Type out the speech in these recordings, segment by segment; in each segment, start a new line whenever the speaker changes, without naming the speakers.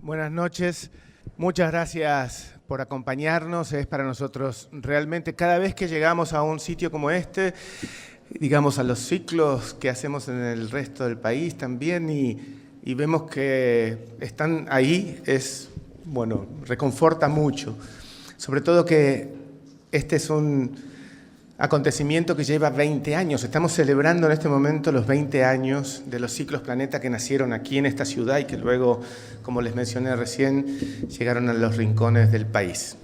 Buenas noches. Muchas gracias por acompañarnos. Es para nosotros realmente, cada vez que llegamos a un sitio como este, digamos a los ciclos que hacemos en el resto del país también y vemos que están ahí, reconforta mucho. Sobre todo que este es un acontecimiento que lleva 20 años. Estamos celebrando en este momento los 20 años de los ciclos Planeta que nacieron aquí en esta ciudad y que luego, como les mencioné recién, llegaron a los rincones del país.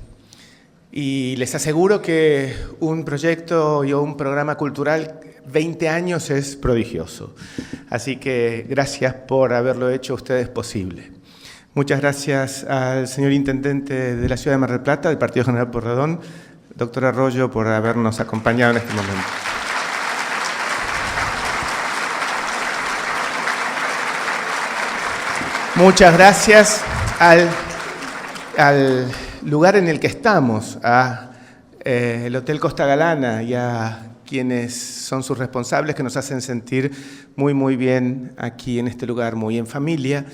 Y les aseguro que un proyecto y un programa cultural 20 años es prodigioso. Así que gracias por haberlo hecho ustedes posible. Muchas gracias al señor Intendente de la Ciudad de Mar del Plata, del Partido General Pueyrredón, doctor Arroyo, por habernos acompañado en este momento. Muchas gracias al lugar en el que estamos, el Hotel Costa Galana y a quienes son sus responsables, que nos hacen sentir muy bien aquí en este lugar, muy en familia.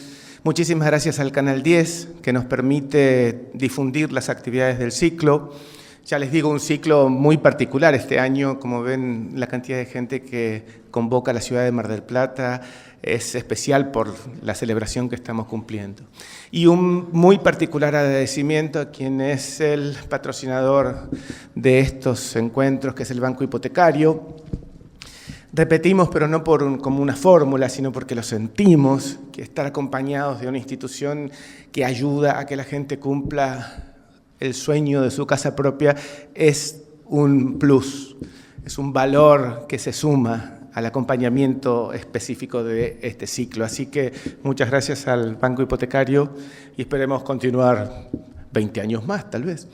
Muchísimas gracias al Canal 10, que nos permite difundir las actividades del ciclo. Ya les digo, un ciclo muy particular este año. Como ven, la cantidad de gente que convoca a la ciudad de Mar del Plata es especial por la celebración que estamos cumpliendo. Y un muy particular agradecimiento a quien es el patrocinador de estos encuentros, que es el Banco Hipotecario. Repetimos, pero no como una fórmula, sino porque lo sentimos, que estar acompañados de una institución que ayuda a que la gente cumpla el sueño de su casa propia es un plus, es un valor que se suma al acompañamiento específico de este ciclo. Así que muchas gracias al Banco Hipotecario y esperemos continuar 20 años más, tal vez.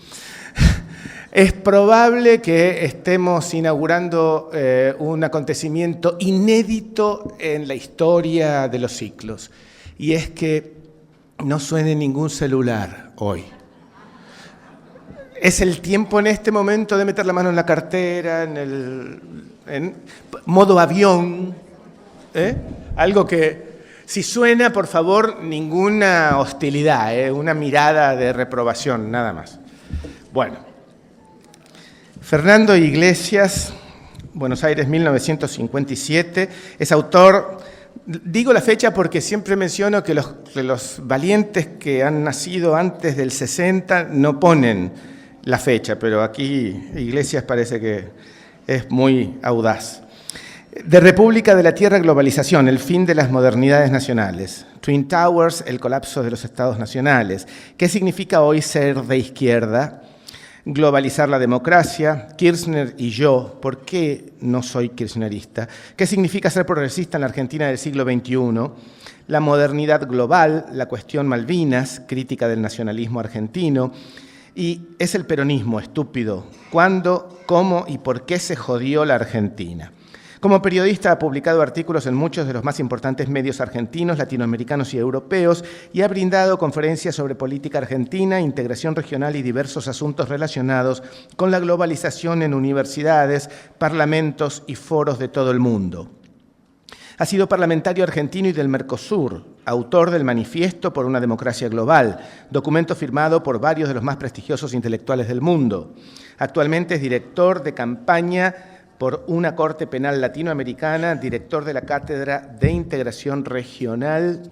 Es probable que estemos inaugurando un acontecimiento inédito en la historia de los ciclos, y es que no suene ningún celular hoy. Es el tiempo en este momento de meter la mano en la cartera, en modo avión, algo que, si suena, por favor, ninguna hostilidad, una mirada de reprobación, nada más. Bueno, Fernando Iglesias, Buenos Aires, 1957, es autor. Digo la fecha porque siempre menciono que los valientes que han nacido antes del 60 no ponen la fecha, pero aquí Iglesias parece que es muy audaz. De República de la Tierra, globalización, el fin de las modernidades nacionales. Twin Towers, el colapso de los estados nacionales. ¿Qué significa hoy ser de izquierda? Globalizar la democracia. Kirchner y yo, ¿por qué no soy kirchnerista? ¿Qué significa ser progresista en la Argentina del siglo XXI? La modernidad global, la cuestión Malvinas, crítica del nacionalismo argentino. Y ¿es el peronismo estúpido? ¿Cuándo, cómo y por qué se jodió la Argentina? Como periodista ha publicado artículos en muchos de los más importantes medios argentinos, latinoamericanos y europeos y ha brindado conferencias sobre política argentina, integración regional y diversos asuntos relacionados con la globalización en universidades, parlamentos y foros de todo el mundo. Ha sido parlamentario argentino y del Mercosur, autor del Manifiesto por una Democracia Global, documento firmado por varios de los más prestigiosos intelectuales del mundo. Actualmente es director de campaña por una Corte Penal Latinoamericana, director de la Cátedra de Integración Regional.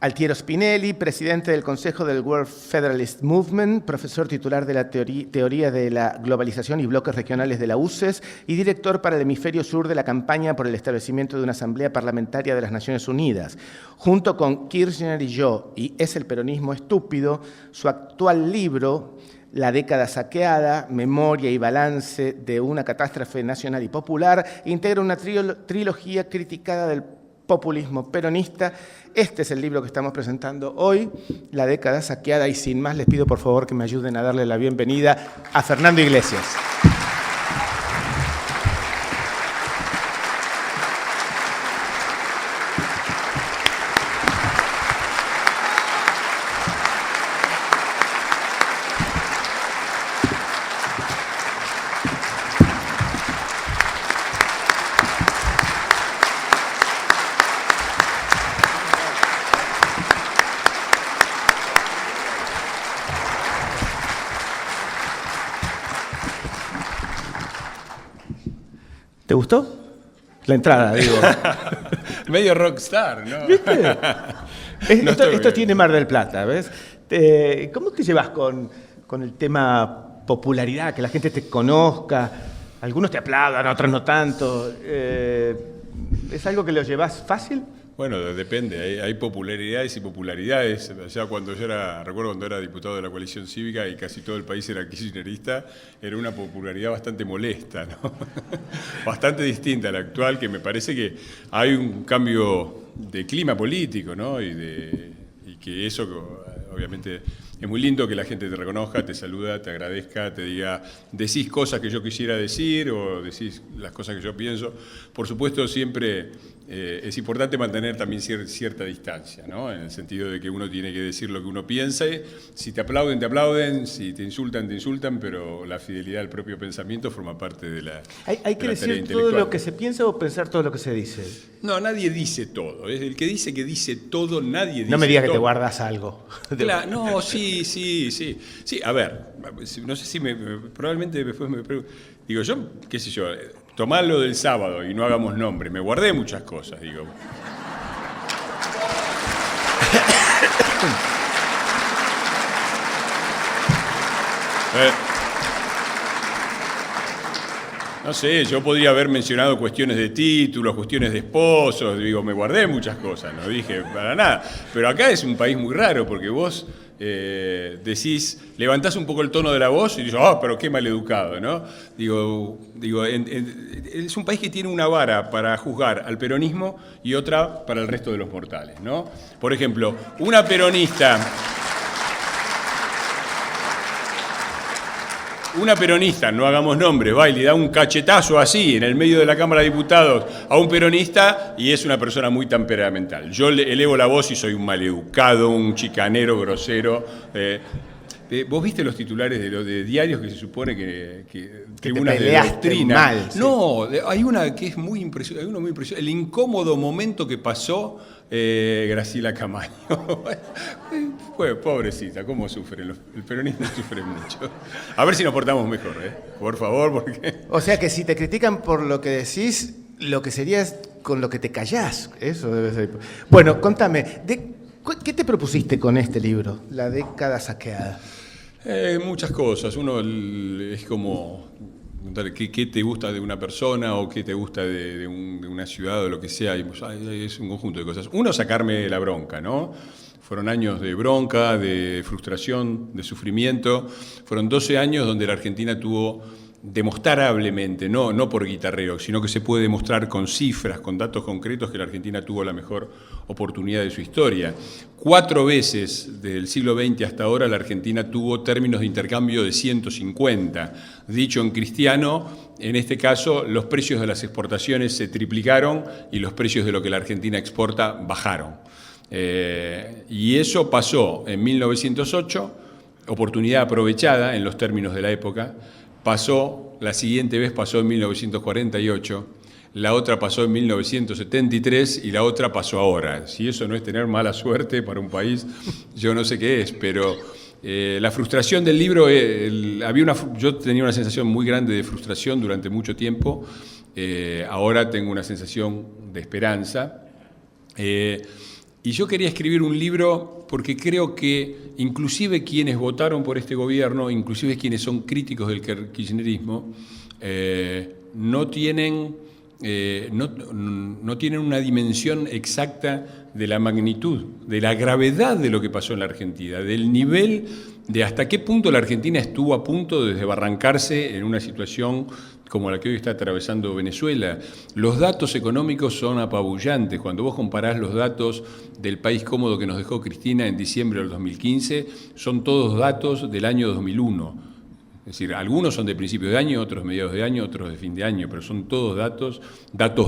Altiero Spinelli, presidente del Consejo del World Federalist Movement, profesor titular de la teoría de la globalización y bloques regionales de la UCES y director para el hemisferio sur de la campaña por el establecimiento de una asamblea parlamentaria de las Naciones Unidas. Junto con Kirchner y yo, y ¿es el peronismo estúpido?, su actual libro, La década saqueada, memoria y balance de una catástrofe nacional y popular, integra una trilogía criticada del populismo peronista. Este es el libro que estamos presentando hoy, La década saqueada, y sin más les pido por favor que me ayuden a darle la bienvenida a Fernando Iglesias. ¿Te gustó? La entrada, digo.
Medio rockstar, ¿no?
¿Viste?
No
Esto tiene Mar del Plata, ¿ves? ¿Cómo te llevas con el tema popularidad, que la gente te conozca? Algunos te aplaudan, otros no tanto. ¿Es algo que lo llevas fácil?
Bueno, depende, hay popularidades y popularidades. Ya recuerdo cuando era diputado de la coalición cívica y casi todo el país era kirchnerista, era una popularidad bastante molesta, ¿no? Bastante distinta a la actual, que me parece que hay un cambio de clima político, ¿no? Y que eso, obviamente, es muy lindo que la gente te reconozca, te saluda, te agradezca, te diga, decís cosas que yo quisiera decir o decís las cosas que yo pienso. Por supuesto, siempre es importante mantener también cierta distancia, ¿no? En el sentido de que uno tiene que decir lo que uno piensa. Si te aplauden, si te insultan, pero la fidelidad al propio pensamiento forma parte de la
¿Hay que decir todo lo que se piensa o pensar todo lo que se dice?
No, nadie dice todo. El que dice todo, nadie dice todo.
No me digas que te guardas algo.
Claro, no, sí. Sí, a ver, no sé si probablemente después me pregunto. Digo, yo, qué sé yo, tomalo del sábado y no hagamos nombre. Me guardé muchas cosas, digo. No sé, yo podría haber mencionado cuestiones de títulos, cuestiones de esposos, digo, me guardé muchas cosas, no dije para nada. Pero acá es un país muy raro porque vos decís, levantás un poco el tono de la voz y dices, pero qué maleducado, ¿no? Digo, es un país que tiene una vara para juzgar al peronismo y otra para el resto de los mortales, ¿no? Por ejemplo, una peronista, no hagamos nombres, va y le da un cachetazo así en el medio de la Cámara de Diputados a un peronista y es una persona muy temperamental. Yo le elevo la voz y soy un maleducado, un chicanero, grosero. ¿Vos viste los titulares de diarios que se supone que tribunas de doctrina?
Mal, sí.
No, hay una que es muy impresionante, el incómodo momento que pasó Graciela Camaño. Pobrecita, cómo sufren, el peronismo sufre mucho. A ver si nos portamos mejor, por favor, porque...
O sea que si te critican por lo que decís, lo que sería es con lo que te callás. Eso debe ser. Bueno, contame, ¿qué te propusiste con este libro, La década saqueada?
Muchas cosas. Uno es como preguntar qué te gusta de una persona o qué te gusta de una ciudad o lo que sea. Es un conjunto de cosas. Uno, sacarme la bronca, ¿no? Fueron años de bronca, de frustración, de sufrimiento. Fueron 12 años donde la Argentina tuvo demostrablemente, no por guitarreo, sino que se puede demostrar con cifras, con datos concretos, que la Argentina tuvo la mejor oportunidad de su historia. 4 veces del siglo XX hasta ahora la Argentina tuvo términos de intercambio de 150. Dicho en cristiano, en este caso los precios de las exportaciones se triplicaron y los precios de lo que la Argentina exporta bajaron. Y eso pasó en 1908, oportunidad aprovechada en los términos de la época. La siguiente vez pasó en 1948, la otra pasó en 1973 y la otra pasó ahora. Si eso no es tener mala suerte para un país, yo no sé qué es, pero la frustración del libro, yo tenía una sensación muy grande de frustración durante mucho tiempo, ahora tengo una sensación de esperanza. Y yo quería escribir un libro porque creo que inclusive quienes votaron por este gobierno, inclusive quienes son críticos del kirchnerismo, no tienen una dimensión exacta de la magnitud, de la gravedad de lo que pasó en la Argentina, del nivel de hasta qué punto la Argentina estuvo a punto de desbarrancarse en una situación como la que hoy está atravesando Venezuela. Los datos económicos son apabullantes. Cuando vos comparás los datos del país cómodo que nos dejó Cristina en diciembre del 2015, son todos datos del año 2001. Es decir, algunos son de principio de año, otros mediados de año, otros de fin de año, pero son todos datos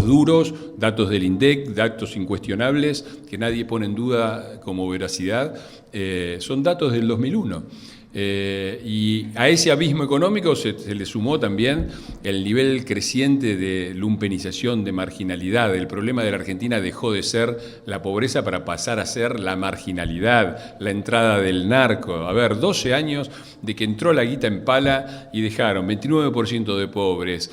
duros, datos del INDEC, datos incuestionables, que nadie pone en duda como veracidad, son datos del 2001. Y a ese abismo económico se le sumó también el nivel creciente de lumpenización, de marginalidad. El problema de la Argentina dejó de ser la pobreza para pasar a ser la marginalidad, la entrada del narco. A ver, 12 años de que entró la guita en pala y dejaron 29% de pobres,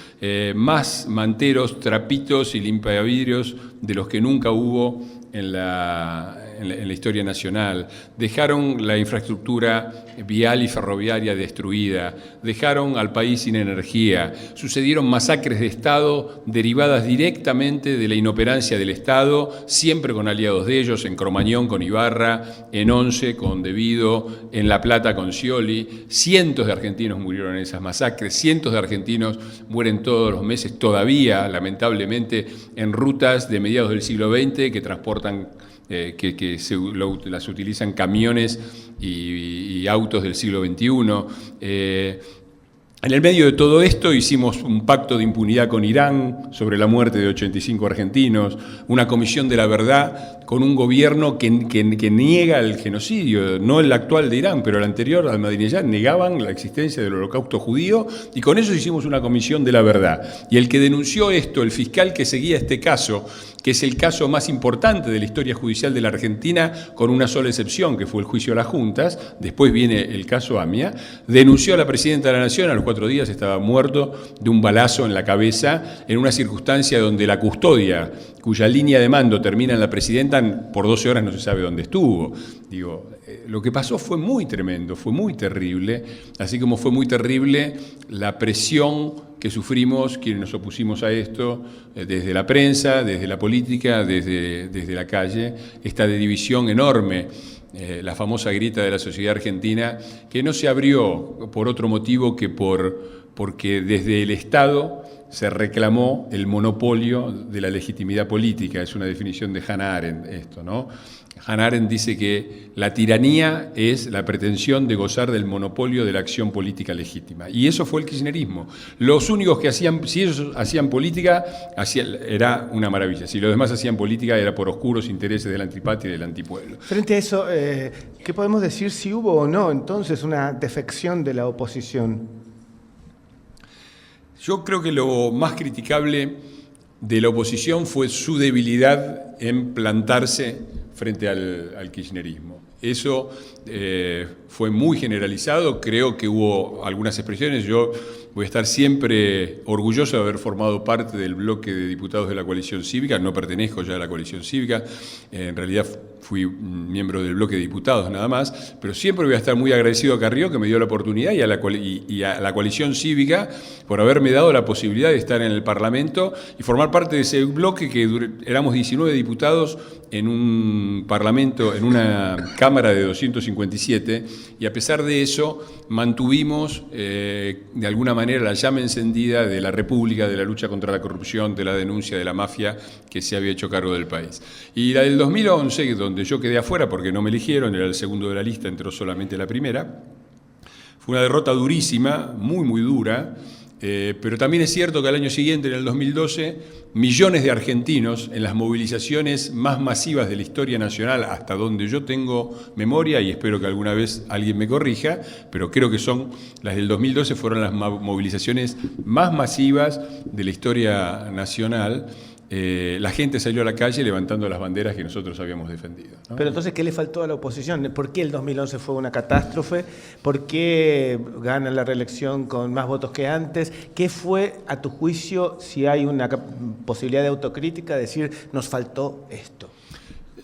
más manteros, trapitos y limpiavidrios de los que nunca hubo en la historia nacional, dejaron la infraestructura vial y ferroviaria destruida, dejaron al país sin energía, sucedieron masacres de Estado derivadas directamente de la inoperancia del Estado, siempre con aliados de ellos, en Cromañón con Ibarra, en Once con Devido, en La Plata con Scioli. Cientos de argentinos murieron en esas masacres, cientos de argentinos mueren todos los meses todavía, lamentablemente, en rutas de mediados del siglo XX que transportan las utilizan camiones y autos del siglo XXI. En el medio de todo esto hicimos un pacto de impunidad con Irán sobre la muerte de 85 argentinos, una comisión de la verdad con un gobierno que niega el genocidio, no el actual de Irán, pero el anterior, Ahmadinejad, negaban la existencia del holocausto judío, y con eso hicimos una comisión de la verdad. Y el que denunció esto, el fiscal que seguía este caso, que es el caso más importante de la historia judicial de la Argentina, con una sola excepción, que fue el juicio a las juntas, después viene el caso AMIA, denunció a la presidenta de la Nación, a los 4 días estaba muerto de un balazo en la cabeza, en una circunstancia donde la custodia, cuya línea de mando termina en la presidenta, por 12 horas no se sabe dónde estuvo. Digo, lo que pasó fue muy tremendo, fue muy terrible, así como fue muy terrible la presión que sufrimos quienes nos opusimos a esto, desde la prensa, desde la política, desde la calle, esta división enorme, la famosa grieta de la sociedad argentina, que no se abrió por otro motivo que porque desde el Estado se reclamó el monopolio de la legitimidad política. Es una definición de Hannah Arendt esto, ¿no? Hannah Arendt dice que la tiranía es la pretensión de gozar del monopolio de la acción política legítima. Y eso fue el kirchnerismo. Los únicos que hacían, si ellos hacían política, era una maravilla. Si los demás hacían política, era por oscuros intereses de la antipatria y del antipueblo.
Frente a eso, ¿qué podemos decir si hubo o no entonces una defección de la oposición?
Yo creo que lo más criticable de la oposición fue su debilidad en plantarse frente al kirchnerismo. Eso fue muy generalizado, creo que hubo algunas expresiones. Yo voy a estar siempre orgulloso de haber formado parte del bloque de diputados de la coalición cívica, no pertenezco ya a la coalición cívica, en realidad fui miembro del bloque de diputados nada más, pero siempre voy a estar muy agradecido a Carrió, que me dio la oportunidad, y a la coalición cívica por haberme dado la posibilidad de estar en el Parlamento y formar parte de ese bloque que éramos 19 diputados en un Parlamento, en una Cámara de 257, y a pesar de eso mantuvimos de alguna manera la llama encendida de la República, de la lucha contra la corrupción, de la denuncia de la mafia que se había hecho cargo del país. Y la del 2011, donde yo quedé afuera porque no me eligieron, era el segundo de la lista, entró solamente la primera, fue una derrota durísima, muy, muy dura. Pero también es cierto que al año siguiente, en el 2012, millones de argentinos en las movilizaciones más masivas de la historia nacional, hasta donde yo tengo memoria, y espero que alguna vez alguien me corrija, pero creo que son las del 2012, fueron las movilizaciones más masivas de la historia nacional. La gente salió a la calle levantando las banderas que nosotros habíamos defendido, ¿no?
Pero entonces, ¿qué le faltó a la oposición? ¿Por qué el 2011 fue una catástrofe? ¿Por qué gana la reelección con más votos que antes? ¿Qué fue, a tu juicio, si hay una posibilidad de autocrítica, decir, nos faltó esto?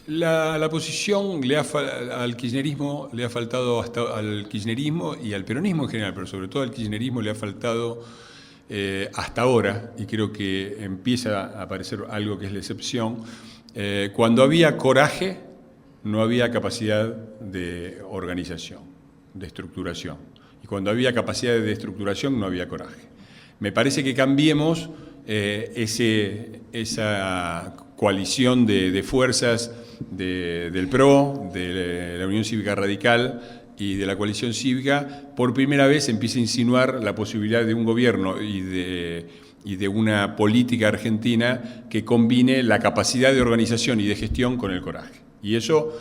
La oposición al kirchnerismo le ha faltado, al kirchnerismo y al peronismo en general, pero sobre todo al kirchnerismo le ha faltado hasta ahora, y creo que empieza a aparecer algo que es la excepción, cuando había coraje, no había capacidad de organización, de estructuración. Y cuando había capacidad de estructuración, no había coraje. Me parece que cambiemos esa coalición de fuerzas del PRO, de la Unión Cívica Radical y de la coalición cívica. Por primera vez empieza a insinuar la posibilidad de un gobierno y de una política argentina que combine la capacidad de organización y de gestión con el coraje. Y eso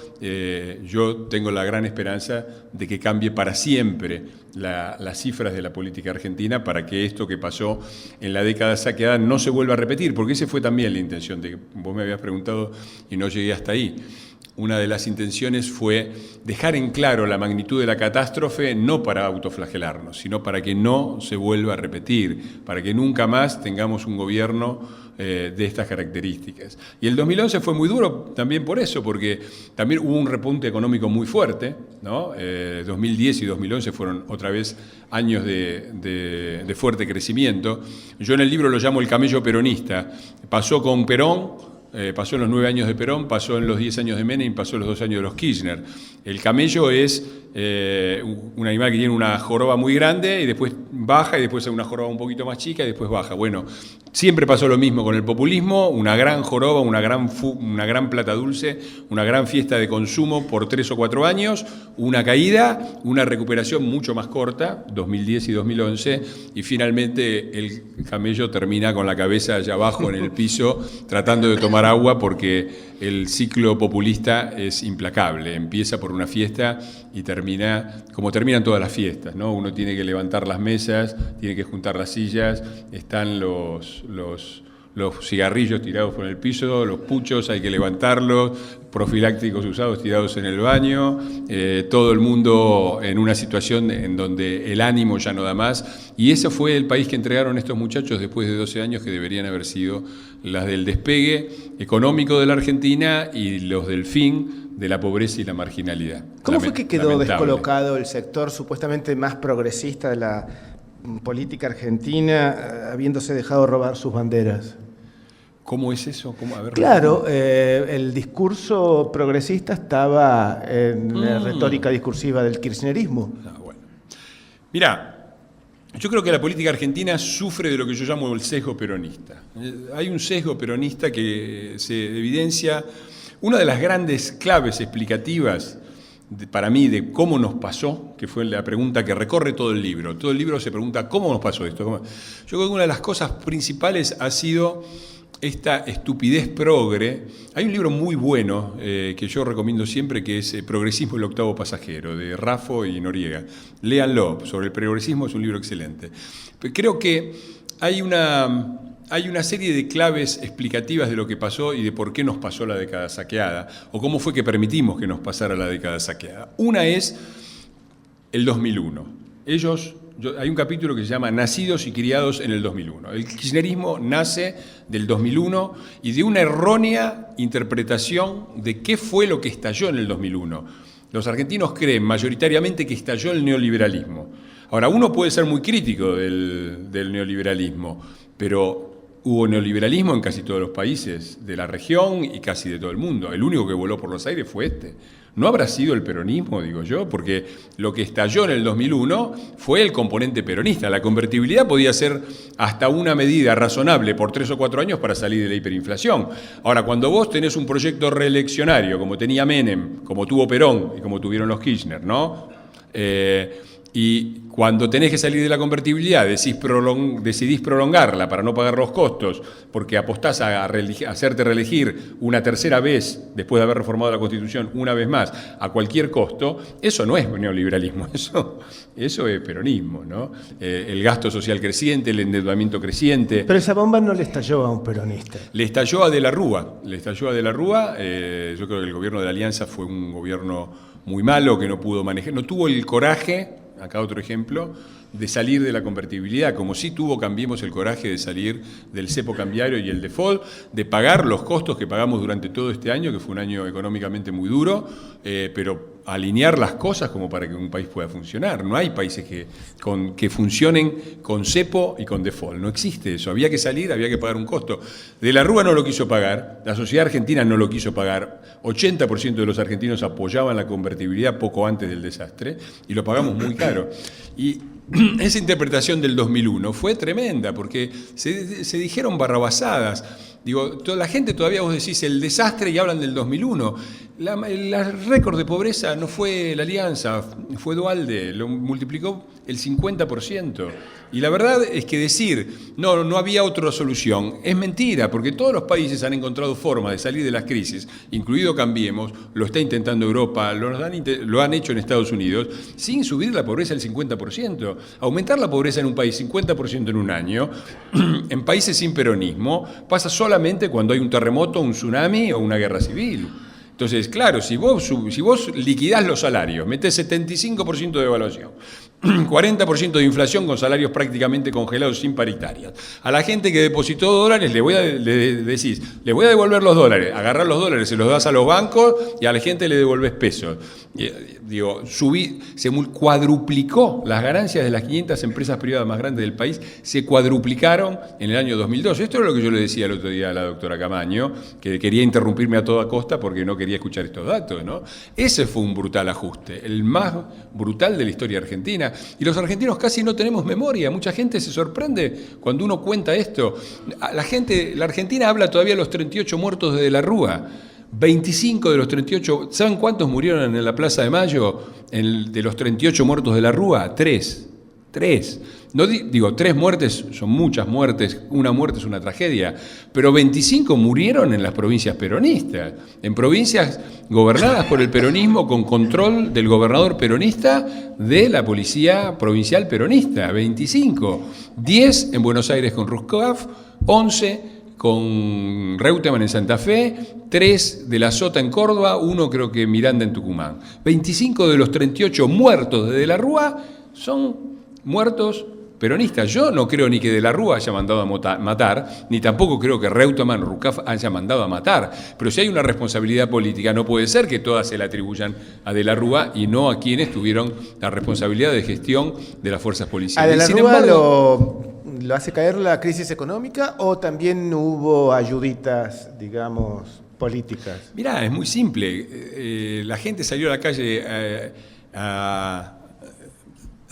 yo tengo la gran esperanza de que cambie para siempre las cifras de la política argentina, para que esto que pasó en la década saqueada no se vuelva a repetir, porque esa fue también la intención, de que vos me habías preguntado y no llegué hasta ahí. Una de las intenciones fue dejar en claro la magnitud de la catástrofe, no para autoflagelarnos, sino para que no se vuelva a repetir, para que nunca más tengamos un gobierno de estas características. Y el 2011 fue muy duro también por eso, porque también hubo un repunte económico muy fuerte, ¿no? 2010 y 2011 fueron otra vez años de fuerte crecimiento. Yo en el libro lo llamo el camello peronista. Pasó con Perón, pasó en los 9 años de Perón, pasó en los 10 años de Menem, pasó en los 2 años de los Kirchner. El camello es un animal que tiene una joroba muy grande y después baja, y después una joroba un poquito más chica y después baja. Bueno, siempre pasó lo mismo con el populismo: una gran joroba, una gran plata dulce, una gran fiesta de consumo por 3 o 4 años, una caída, una recuperación mucho más corta, 2010 y 2011, y finalmente el camello termina con la cabeza allá abajo en el piso tratando de tomar agua, porque el ciclo populista es implacable. Empieza por una fiesta y termina como terminan todas las fiestas, ¿no? Uno tiene que levantar las mesas, tiene que juntar las sillas, están los cigarrillos tirados por el piso, los puchos hay que levantarlos, profilácticos usados tirados en el baño, todo el mundo en una situación en donde el ánimo ya no da más. Y ese fue el país que entregaron estos muchachos después de 12 años, que deberían haber sido las del despegue económico de la Argentina y los del fin de la pobreza y la marginalidad.
¿Cómo fue que quedó descolocado el sector supuestamente más progresista de la política argentina, habiéndose dejado robar sus banderas?
¿Cómo es eso? A ver,
claro, el discurso progresista estaba en la retórica discursiva del kirchnerismo.
Bueno. Mirá, yo creo que la política argentina sufre de lo que yo llamo el sesgo peronista. Hay un sesgo peronista que se evidencia. Una de las grandes claves explicativas para mí de cómo nos pasó, que fue la pregunta que recorre todo el libro. Todo el libro se pregunta cómo nos pasó esto. Yo creo que una de las cosas principales ha sido esta estupidez progre. Hay un libro muy bueno que yo recomiendo siempre, que es Progresismo el octavo pasajero, de Raffo y Noriega. Léanlo, sobre el progresismo, es un libro excelente. Pero creo que hay una serie de claves explicativas de lo que pasó y de por qué nos pasó la década saqueada, o cómo fue que permitimos que nos pasara la década saqueada. Una es el 2001. Hay un capítulo que se llama Nacidos y criados en el 2001. El kirchnerismo nace del 2001 y de una errónea interpretación de qué fue lo que estalló en el 2001. Los argentinos creen mayoritariamente que estalló el neoliberalismo. Ahora, uno puede ser muy crítico del neoliberalismo, pero hubo neoliberalismo en casi todos los países de la región y casi de todo el mundo. El único que voló por los aires fue este. ¿No habrá sido el peronismo, digo yo? Porque lo que estalló en el 2001 fue el componente peronista. La convertibilidad podía ser hasta una medida razonable por 3 o 4 años para salir de la hiperinflación. Ahora, cuando vos tenés un proyecto reeleccionario, como tenía Menem, como tuvo Perón y como tuvieron los Kirchner, ¿no? Y cuando tenés que salir de la convertibilidad, decidís prolongarla para no pagar los costos, porque apostás a hacerte reelegir una tercera vez, después de haber reformado la Constitución una vez más, a cualquier costo, eso no es neoliberalismo, eso es peronismo, ¿no? El gasto social creciente, el endeudamiento creciente.
Pero esa bomba no le estalló a un peronista.
Le estalló a De la Rúa. Yo creo que el gobierno de la Alianza fue un gobierno muy malo, que no pudo manejar, no tuvo el coraje. Acá otro ejemplo, de salir de la convertibilidad, como sí tuvo Cambiemos el coraje de salir del cepo cambiario y el default, de pagar los costos que pagamos durante todo este año, que fue un año económicamente muy duro, pero alinear las cosas como para que un país pueda funcionar. No hay países que funcionen con cepo y con default, no existe eso. Había que salir, había que pagar un costo. De la Rúa no lo quiso pagar, la sociedad argentina no lo quiso pagar, 80% de los argentinos apoyaban la convertibilidad poco antes del desastre y lo pagamos muy caro. Y esa interpretación del 2001 fue tremenda, porque se dijeron barrabasadas. Digo, toda la gente todavía, vos decís el desastre y hablan del 2001. El récord de pobreza no fue la Alianza, fue Duhalde, lo multiplicó el 50%. Y la verdad es que decir, no había otra solución, es mentira, porque todos los países han encontrado formas de salir de las crisis, incluido Cambiemos, lo está intentando Europa, lo han hecho en Estados Unidos, sin subir la pobreza al 50%. Aumentar la pobreza en un país 50% en un año, en países sin peronismo, pasa solamente cuando hay un terremoto, un tsunami o una guerra civil. Entonces, claro, si vos liquidás los salarios, metés 75% de devaluación, 40% de inflación con salarios prácticamente congelados sin paritarias. A la gente que depositó dólares le decís, le voy a devolver los dólares, agarrás los dólares, se los das a los bancos y a la gente le devolvés pesos. Se cuadruplicó las ganancias de las 500 empresas privadas más grandes del país, se cuadruplicaron en el año 2002. Esto es lo que yo le decía el otro día a la doctora Camaño, que quería interrumpirme a toda costa porque no quería escuchar estos datos, ¿no? Ese fue un brutal ajuste, el más brutal de la historia argentina. Y los argentinos casi no tenemos memoria. Mucha gente se sorprende cuando uno cuenta esto. La Argentina habla todavía de los 38 muertos de la Rúa. 25 de los 38, ¿saben cuántos murieron en la Plaza de Mayo? De los 38 muertos de la Rúa, 3. No digo, 3 muertes son muchas muertes, una muerte es una tragedia, pero 25 murieron en las provincias peronistas, en provincias gobernadas por el peronismo con control del gobernador peronista de la policía provincial peronista, 25. 10 en Buenos Aires con Ruskov, 11 con Reutemann en Santa Fe, 3 de la Sota en Córdoba, 1 creo que Miranda en Tucumán. 25 de los 38 muertos de la Rúa son muertos peronistas. Yo no creo ni que de la Rúa haya mandado a matar, ni tampoco creo que Reutemann o Ruskov haya mandado a matar. Pero si hay una responsabilidad política, no puede ser que todas se la atribuyan a de la Rúa y no a quienes tuvieron la responsabilidad de gestión de las fuerzas policiales.
¿A de la Rúa lo hace caer la crisis económica o también hubo ayuditas, digamos, políticas?
Mirá, es muy simple. La gente salió a la calle a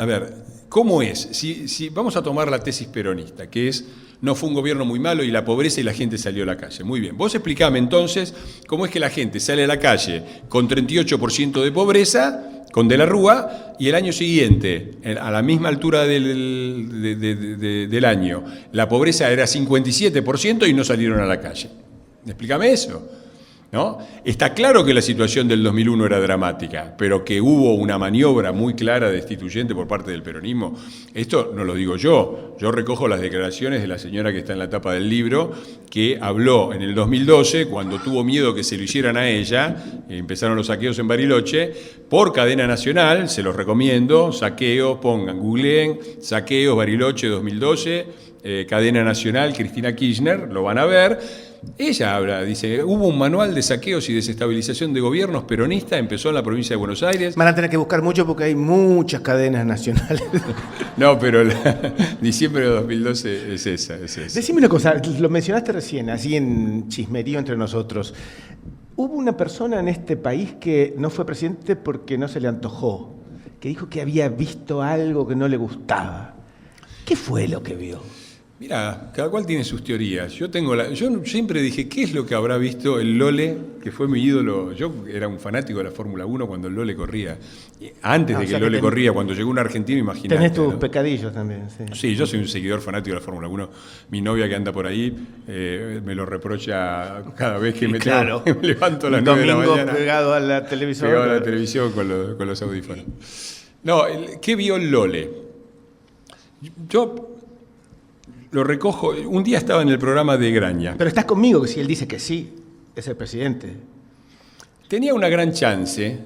ver, ¿cómo es? Si vamos a tomar la tesis peronista, que es, no fue un gobierno muy malo y la pobreza y la gente salió a la calle. Muy bien, vos explicame entonces cómo es que la gente sale a la calle con 38% de pobreza, con de la Rúa, y el año siguiente, a la misma altura del año, la pobreza era 57% y no salieron a la calle. Explícame eso, ¿no? Está claro que la situación del 2001 era dramática, pero que hubo una maniobra muy clara destituyente por parte del peronismo. Esto no lo digo yo recojo las declaraciones de la señora que está en la tapa del libro, que habló en el 2012, cuando tuvo miedo que se lo hicieran a ella, empezaron los saqueos en Bariloche, por cadena nacional, se los recomiendo, saqueos, googleen, saqueos Bariloche 2012, cadena nacional, Cristina Kirchner, lo van a ver. Ella habla, dice, hubo un manual de saqueos y desestabilización de gobiernos peronista, empezó en la provincia de Buenos Aires.
Van a tener que buscar mucho porque hay muchas cadenas nacionales.
No, pero diciembre de 2012 es esa.
Decime una cosa, lo mencionaste recién, así en chismerío entre nosotros. Hubo una persona en este país que no fue presidente porque no se le antojó, que dijo que había visto algo que no le gustaba. ¿Qué fue lo que vio?
Mira, cada cual tiene sus teorías. Yo siempre dije, ¿qué es lo que habrá visto el Lole, que fue mi ídolo? Yo era un fanático de la Fórmula 1 cuando el Lole corría. Antes de que el Lole corría, cuando llegó un argentino, imagínate.
Tenés tus
¿no?
pecadillos también. Sí.
Sí, yo soy un seguidor fanático de la Fórmula 1. Mi novia que anda por ahí me lo reprocha cada vez que me levanto a las 9 de la mañana.
Pegado a la televisión.
Pegado a la televisión con los audífonos. No, ¿qué vio el Lole? Yo lo recojo. Un día estaba en el programa de Graña.
Pero estás conmigo, que si él dice que sí, es el presidente.
Tenía una gran chance,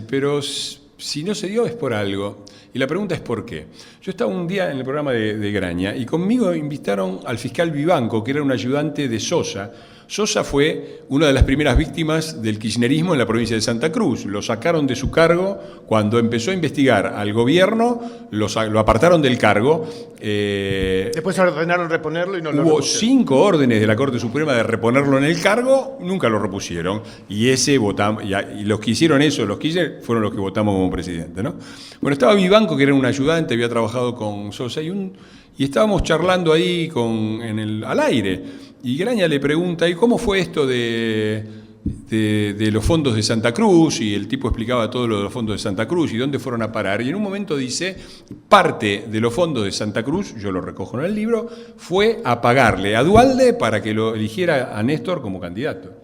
pero si no se dio es por algo. Y la pregunta es ¿por qué? Yo estaba un día en el programa de Graña y conmigo invitaron al fiscal Vivanco, que era un ayudante de Sosa. Sosa fue una de las primeras víctimas del kirchnerismo en la provincia de Santa Cruz. Lo sacaron de su cargo cuando empezó a investigar al gobierno, lo apartaron del cargo.
Después ordenaron reponerlo y no lo
Hubo
repusieron.
5 órdenes de la Corte Suprema de reponerlo en el cargo, nunca lo repusieron. Y los que hicieron eso, los Kirchner, fueron los que votamos como presidente, ¿no? Bueno, estaba Vivanco, que era un ayudante, había trabajado con Sosa, y estábamos charlando ahí al aire. Y Graña le pregunta, ¿y cómo fue esto de de los fondos de Santa Cruz, y el tipo explicaba todo lo de los fondos de Santa Cruz y dónde fueron a parar, y en un momento dice, parte de los fondos de Santa Cruz, yo lo recojo en el libro, fue a pagarle a Duhalde para que lo eligiera a Néstor como candidato.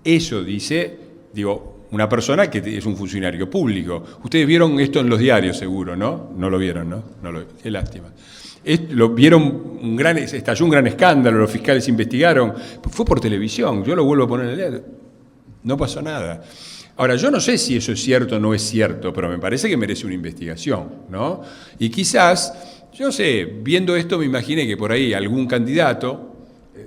Eso dice, digo, una persona que es un funcionario público. Ustedes vieron esto en los diarios seguro, ¿no? No lo vieron, ¿no? Qué lástima. Lo vieron, estalló un gran escándalo, los fiscales investigaron, fue por televisión, yo lo vuelvo a poner en el diario, no pasó nada. Ahora, yo no sé si eso es cierto o no es cierto, pero me parece que merece una investigación, ¿no? Y quizás, yo no sé, viendo esto me imaginé que por ahí algún candidato,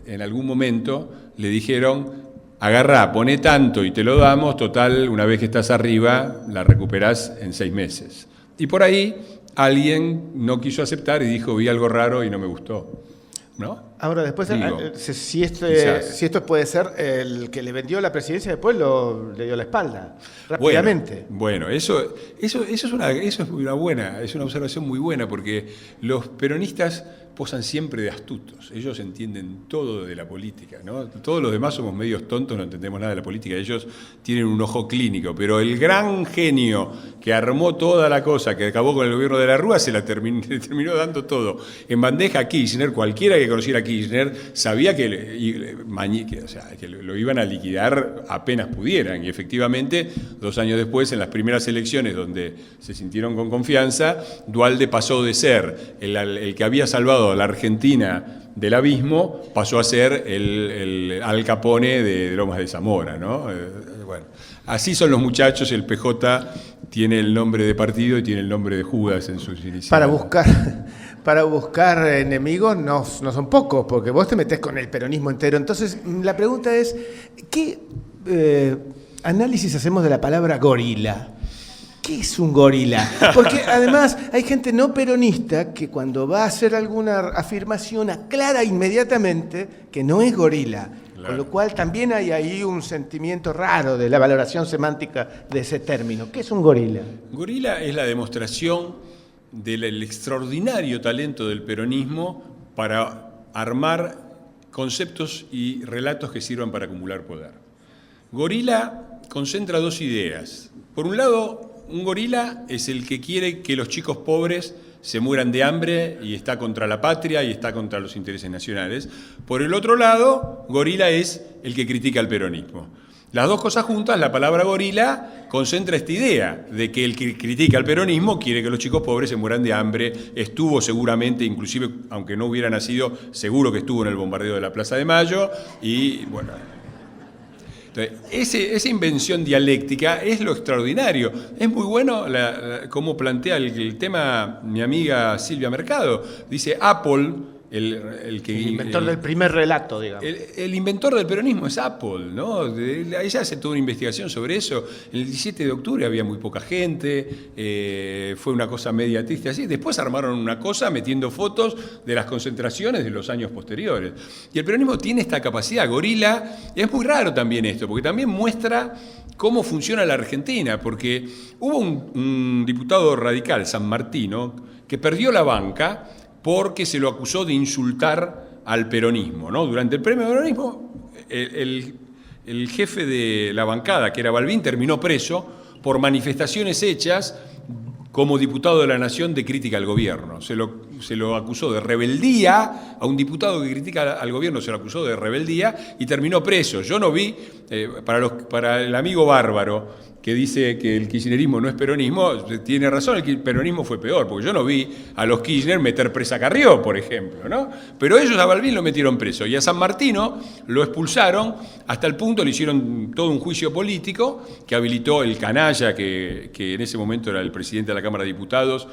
en algún momento, le dijeron, agarrá, poné tanto y te lo damos, total, una vez que estás arriba, la recuperás en 6 meses. Y por ahí alguien no quiso aceptar y dijo, vi algo raro y no me gustó, ¿no?
Ahora, después,
Digo,
si esto puede ser el que le vendió la presidencia, después le dio la espalda, rápidamente.
Bueno, eso es una observación muy buena, porque los peronistas posan siempre de astutos. Ellos entienden todo de la política, ¿no? Todos los demás somos medios tontos, no entendemos nada de la política. Ellos tienen un ojo clínico, pero el gran genio que armó toda la cosa, que acabó con el gobierno de la Rúa, le terminó dando todo en bandeja a Kirchner. Cualquiera que conociera a Kirchner sabía que lo iban a liquidar apenas pudieran. Y efectivamente, 2 años después, en las primeras elecciones donde se sintieron con confianza, Duhalde pasó de ser el que había salvado a la Argentina del abismo, pasó a ser el Al Capone de Lomas de Zamora, ¿no? Bueno, así son los muchachos. El PJ tiene el nombre de partido y tiene el nombre de Judas en sus iniciales.
Para buscar enemigos no son pocos, porque vos te metés con el peronismo entero. Entonces, la pregunta es, ¿qué análisis hacemos de la palabra gorila? ¿Qué es un gorila? Porque además hay gente no peronista que cuando va a hacer alguna afirmación aclara inmediatamente que no es gorila. Claro. Con lo cual también hay ahí un sentimiento raro de la valoración semántica de ese término. ¿Qué es un gorila?
Gorila es la demostración del extraordinario talento del peronismo para armar conceptos y relatos que sirvan para acumular poder. Gorila concentra 2 ideas. Por un lado, un gorila es el que quiere que los chicos pobres se mueran de hambre y está contra la patria y está contra los intereses nacionales. Por el otro lado, gorila es el que critica al peronismo. Las 2 cosas juntas, la palabra gorila concentra esta idea de que el que critica al peronismo quiere que los chicos pobres se mueran de hambre. Estuvo seguramente, inclusive, aunque no hubiera nacido, seguro que estuvo en el bombardeo de la Plaza de Mayo y bueno. Entonces, esa invención dialéctica es lo extraordinario. Es muy bueno cómo plantea el tema mi amiga Silvia Mercado. Dice Apple, el
inventor del primer relato, digamos.
El inventor del peronismo es Apple, ¿no? Ella hace toda una investigación sobre eso. El 17 de octubre había muy poca gente, fue una cosa media triste así. Después armaron una cosa metiendo fotos de las concentraciones de los años posteriores. Y el peronismo tiene esta capacidad, gorila, y es muy raro también esto, porque también muestra cómo funciona la Argentina, porque hubo un diputado radical, San Martino, que perdió la banca porque se lo acusó de insultar al peronismo, ¿no? Durante el premio peronismo, el jefe de la bancada, que era Balbín, terminó preso por manifestaciones hechas como diputado de la Nación de crítica al gobierno. Se lo acusó de rebeldía, a un diputado que critica al gobierno se lo acusó de rebeldía y terminó preso. Yo no vi, para el amigo bárbaro que dice que el kirchnerismo no es peronismo, tiene razón, el peronismo fue peor, porque yo no vi a los Kirchner meter presa a Carrió, por ejemplo, ¿no? Pero ellos a Balbín lo metieron preso y a San Martino lo expulsaron, hasta el punto le hicieron todo un juicio político que habilitó el canalla, que en ese momento era el presidente de la Cámara de Diputados,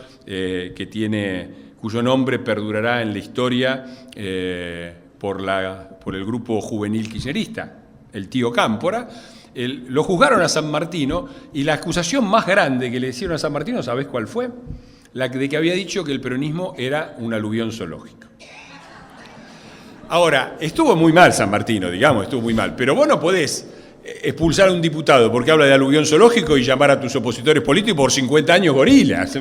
cuyo nombre perdurará en la historia por el grupo juvenil kirchnerista, el tío Cámpora. Lo juzgaron a San Martino y la acusación más grande que le hicieron a San Martino, ¿sabés cuál fue? La de que había dicho que el peronismo era un aluvión zoológico. Ahora, estuvo muy mal San Martino, digamos, estuvo muy mal, pero vos no podés expulsar a un diputado porque habla de aluvión zoológico y llamar a tus opositores políticos por 50 años gorilas.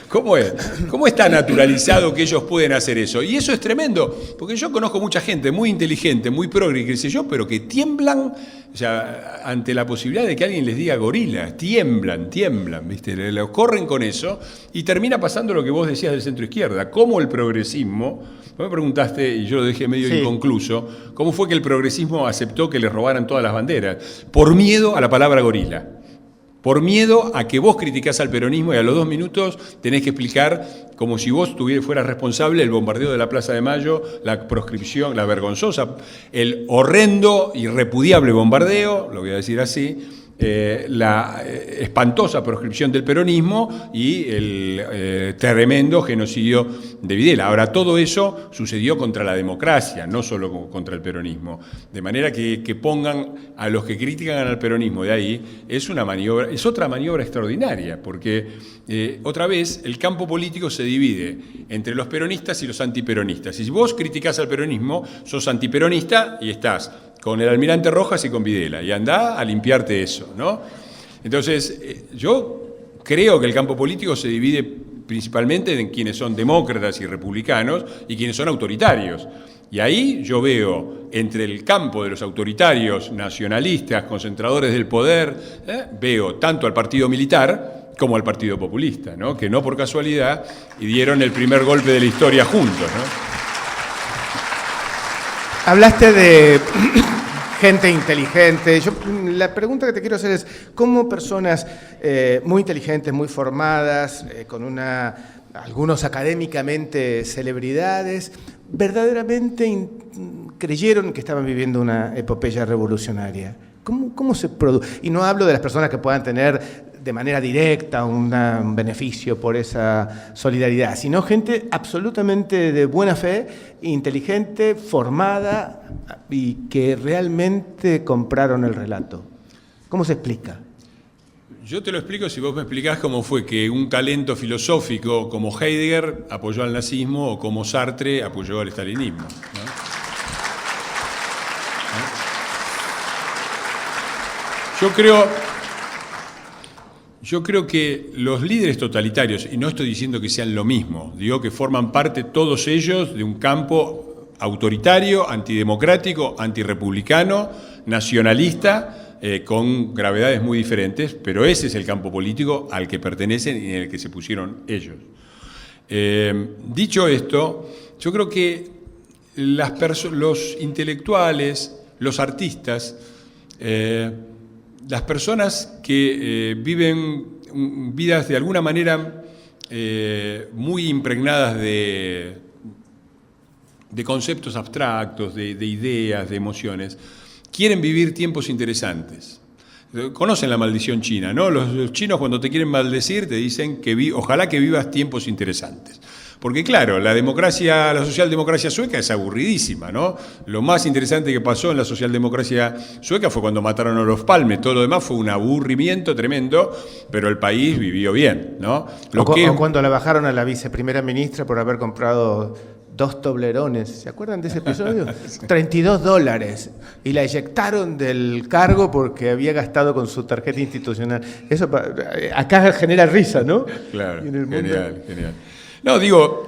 ¿Cómo es? ¿Cómo está naturalizado que ellos pueden hacer eso? Y eso es tremendo, porque yo conozco mucha gente muy inteligente, muy progre, qué sé yo, pero que tiemblan, o sea, ante la posibilidad de que alguien les diga gorilas, tiemblan, ¿viste? Le corren con eso y termina pasando lo que vos decías del centro izquierda, cómo el progresismo, vos me preguntaste y yo lo dejé medio inconcluso, ¿cómo fue que el progresismo aceptó que le robaran todas las banderas? Por miedo a la palabra gorila. Por miedo a que vos criticás al peronismo y a los 2 minutos tenés que explicar como si vos fueras responsable el bombardeo de la Plaza de Mayo, la proscripción, la vergonzosa, el horrendo y repudiable bombardeo, lo voy a decir así, la espantosa proscripción del peronismo y el tremendo genocidio de Videla. Ahora, todo eso sucedió contra la democracia, no solo contra el peronismo. De manera que pongan a los que critican al peronismo de ahí, es otra maniobra extraordinaria, porque otra vez el campo político se divide entre los peronistas y los antiperonistas. Si vos criticás al peronismo, sos antiperonista y estás con el almirante Rojas y con Videla, y andá a limpiarte eso, ¿no? Entonces, yo creo que el campo político se divide principalmente en quienes son demócratas y republicanos y quienes son autoritarios. Y ahí yo veo entre el campo de los autoritarios, nacionalistas, concentradores del poder, veo tanto al partido militar como al partido populista, ¿no? Que no por casualidad y dieron el primer golpe de la historia juntos, ¿no?
Hablaste de gente inteligente. La pregunta que te quiero hacer es, ¿cómo personas muy inteligentes, muy formadas, algunos académicamente celebridades, verdaderamente creyeron que estaban viviendo una epopeya revolucionaria? ¿Cómo se produce? Y no hablo de las personas que puedan tener de manera directa un beneficio por esa solidaridad, sino gente absolutamente de buena fe, inteligente, formada y que realmente compraron el relato. ¿Cómo se explica?
Yo te lo explico si vos me explicás cómo fue que un talento filosófico como Heidegger apoyó al nazismo o como Sartre apoyó al stalinismo, ¿no? Yo creo que los líderes totalitarios, y no estoy diciendo que sean lo mismo, digo que forman parte todos ellos de un campo autoritario, antidemocrático, antirrepublicano, nacionalista, con gravedades muy diferentes, pero ese es el campo político al que pertenecen y en el que se pusieron ellos. Dicho esto, yo creo que los intelectuales, los artistas, las personas que viven vidas de alguna manera muy impregnadas de conceptos abstractos, de ideas, de emociones, quieren vivir tiempos interesantes. Conocen la maldición china, ¿no? Los chinos cuando te quieren maldecir te dicen que ojalá que vivas tiempos interesantes. Porque claro, la socialdemocracia sueca es aburridísima, ¿no? Lo más interesante que pasó en la socialdemocracia sueca fue cuando mataron a Olof Palme. Todo lo demás fue un aburrimiento tremendo, pero el país vivió bien, ¿no?
O cuando la bajaron a la viceprimera ministra por haber comprado 2 toblerones, ¿se acuerdan de ese episodio? Sí. $32, y la eyectaron del cargo porque había gastado con su tarjeta institucional. Eso acá genera risa, ¿no?
Claro, genial. No, digo,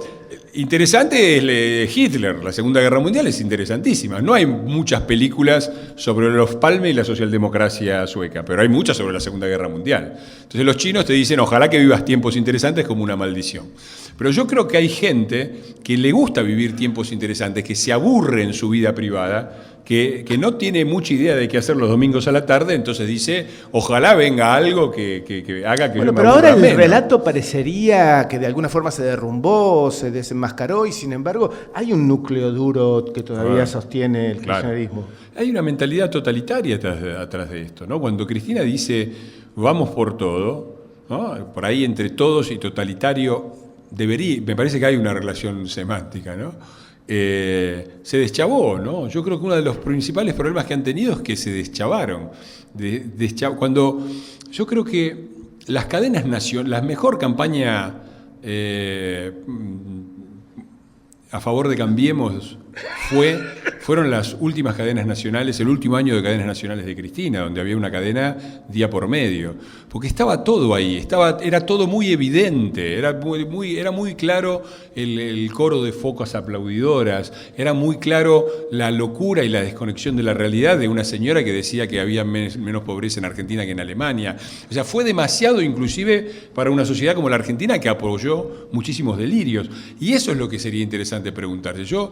interesante es Hitler, la Segunda Guerra Mundial es interesantísima. No hay muchas películas sobre Olof Palme y la socialdemocracia sueca, pero hay muchas sobre la Segunda Guerra Mundial. Entonces los chinos te dicen, ojalá que vivas tiempos interesantes como una maldición. Pero yo creo que hay gente que le gusta vivir tiempos interesantes, que se aburre en su vida privada, que no tiene mucha idea de qué hacer los domingos a la tarde, entonces dice, ojalá venga algo que haga que...
Bueno, pero ahora el relato parecería que de alguna forma se derrumbó, se desenmascaró, y sin embargo hay un núcleo duro que todavía sostiene el kirchnerismo.
Hay una mentalidad totalitaria atrás de esto, ¿no? Cuando Cristina dice, vamos por todo, ¿no? Por ahí entre todos y totalitario, me parece que hay una relación semántica, ¿no? Se deschavó, ¿no? Yo creo que uno de los principales problemas que han tenido es que se deschavaron. Cuando yo creo que las cadenas nacionales, la mejor campaña a favor de Cambiemos fueron las últimas cadenas nacionales, el último año de cadenas nacionales de Cristina, donde había una cadena día por medio. Porque estaba todo ahí, era todo muy evidente, era muy claro el coro de focas aplaudidoras, era muy claro la locura y la desconexión de la realidad de una señora que decía que había menos pobreza en Argentina que en Alemania. O sea, fue demasiado inclusive para una sociedad como la Argentina, que apoyó muchísimos delirios. Y eso es lo que sería interesante preguntarse. Yo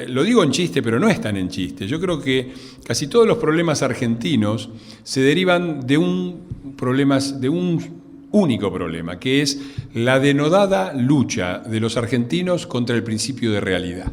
lo digo en chiste, pero no es tan en chiste. Yo creo que casi todos los problemas argentinos se derivan de un único problema, que es la denodada lucha de los argentinos contra el principio de realidad.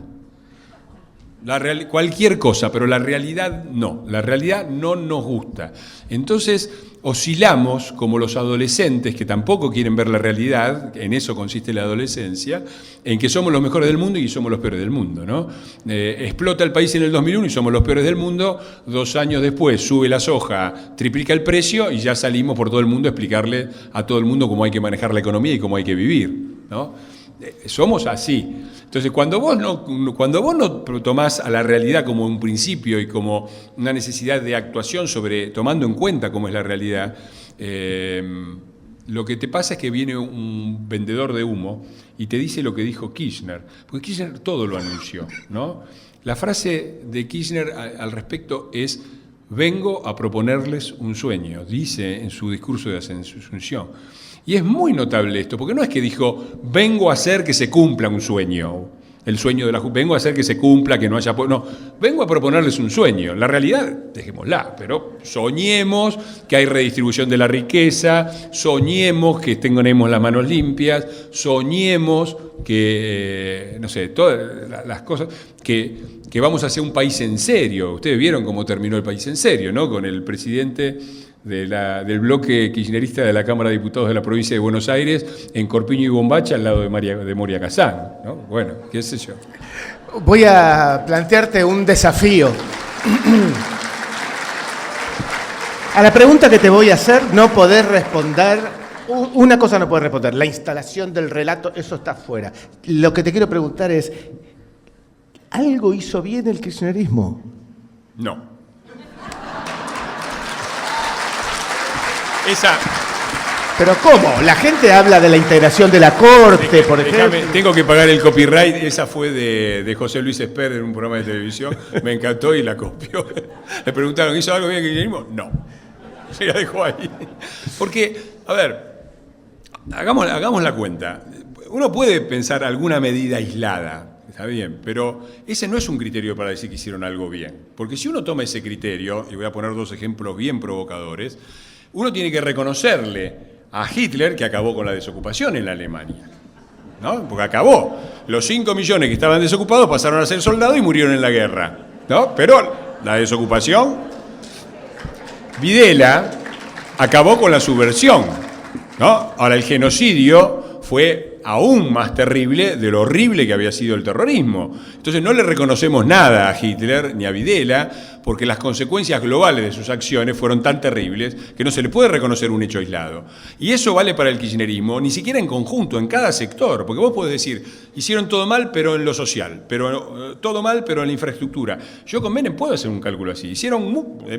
Cualquier cosa, pero la realidad no. La realidad no nos gusta. Entonces oscilamos como los adolescentes que tampoco quieren ver la realidad, en eso consiste la adolescencia, en que somos los mejores del mundo y somos los peores del mundo, ¿no? Explota el país en el 2001 y somos los peores del mundo, 2 años después sube la soja, triplica el precio y ya salimos por todo el mundo a explicarle a todo el mundo cómo hay que manejar la economía y cómo hay que vivir, ¿no? Somos así. Entonces, cuando vos no tomás a la realidad como un principio y como una necesidad de actuación tomando en cuenta cómo es la realidad, lo que te pasa es que viene un vendedor de humo y te dice lo que dijo Kirchner, porque Kirchner todo lo anunció, ¿no? La frase de Kirchner al respecto es: vengo a proponerles un sueño, dice en su discurso de Asunción. Y es muy notable esto, porque no es que dijo, vengo a hacer que se cumpla un sueño, el sueño de vengo a hacer que se cumpla, que no haya... No, vengo a proponerles un sueño. La realidad, dejémosla, pero soñemos que hay redistribución de la riqueza, soñemos que tenemos las manos limpias, soñemos que, no sé, todas las cosas, que vamos a hacer un país en serio. Ustedes vieron cómo terminó el país en serio, ¿no? Con el presidente del bloque kirchnerista de la Cámara de Diputados de la provincia de Buenos Aires, en Corpiño y Bombacha, al lado de Moria Kazán, ¿no? Bueno, qué sé yo.
Voy a plantearte un desafío. A la pregunta que te voy a hacer no podés responder. Una cosa no podés responder, la instalación del relato, eso está fuera. Lo que te quiero preguntar es, ¿algo hizo bien el kirchnerismo?
No.
¿Pero cómo? La gente habla de la integración de la Corte, por ejemplo.
Tengo que pagar el copyright. Esa fue de José Luis Esper en un programa de televisión. Me encantó y la copió. Le preguntaron, ¿hizo algo bien el kirchnerismo? No. Se la dejó ahí. Porque, a ver, hagamos la cuenta. Uno puede pensar alguna medida aislada, está bien, pero ese no es un criterio para decir que hicieron algo bien. Porque si uno toma ese criterio, y voy a poner 2 ejemplos bien provocadores, uno tiene que reconocerle a Hitler que acabó con la desocupación en la Alemania, ¿no? Porque acabó. Los 5 millones que estaban desocupados pasaron a ser soldados y murieron en la guerra, ¿no? Pero la desocupación. Videla acabó con la subversión, ¿no? Ahora, el genocidio fue aún más terrible de lo horrible que había sido el terrorismo. Entonces no le reconocemos nada a Hitler ni a Videla, porque las consecuencias globales de sus acciones fueron tan terribles que no se le puede reconocer un hecho aislado. Y eso vale para el kirchnerismo, ni siquiera en conjunto, en cada sector, porque vos podés decir, hicieron todo mal, pero en lo social, todo mal, pero en la infraestructura. Yo con Menem puedo hacer un cálculo así.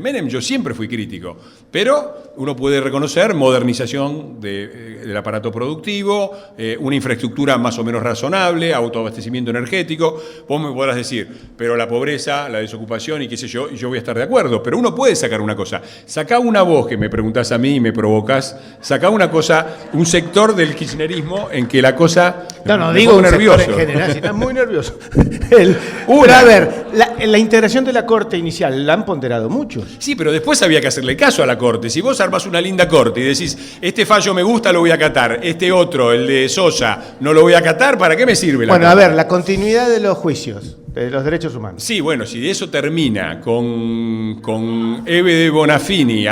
Menem yo siempre fui crítico, pero uno puede reconocer modernización del aparato productivo, una infraestructura más o menos razonable, autoabastecimiento energético. Vos me podrás decir, pero la pobreza, la desocupación y qué sé yo, y yo voy a estar de acuerdo, pero uno puede sacar una cosa. Sacá una voz que me preguntás a mí y me provocás, sacá una cosa, un sector del kirchnerismo en que la cosa...
No, digo un nervioso. Sector en general, si estás muy nervioso. Pero a ver, la integración de la Corte inicial, la han ponderado muchos.
Sí, pero después había que hacerle caso a la Corte. Si vos armás una linda Corte y decís, este fallo me gusta, lo voy a acatar, este otro, el de Sosa, no lo voy a acatar, ¿para qué me sirve la Corte?
A ver, la continuidad de los juicios, de los derechos humanos.
Sí, bueno, si eso termina con Eve de Bonafini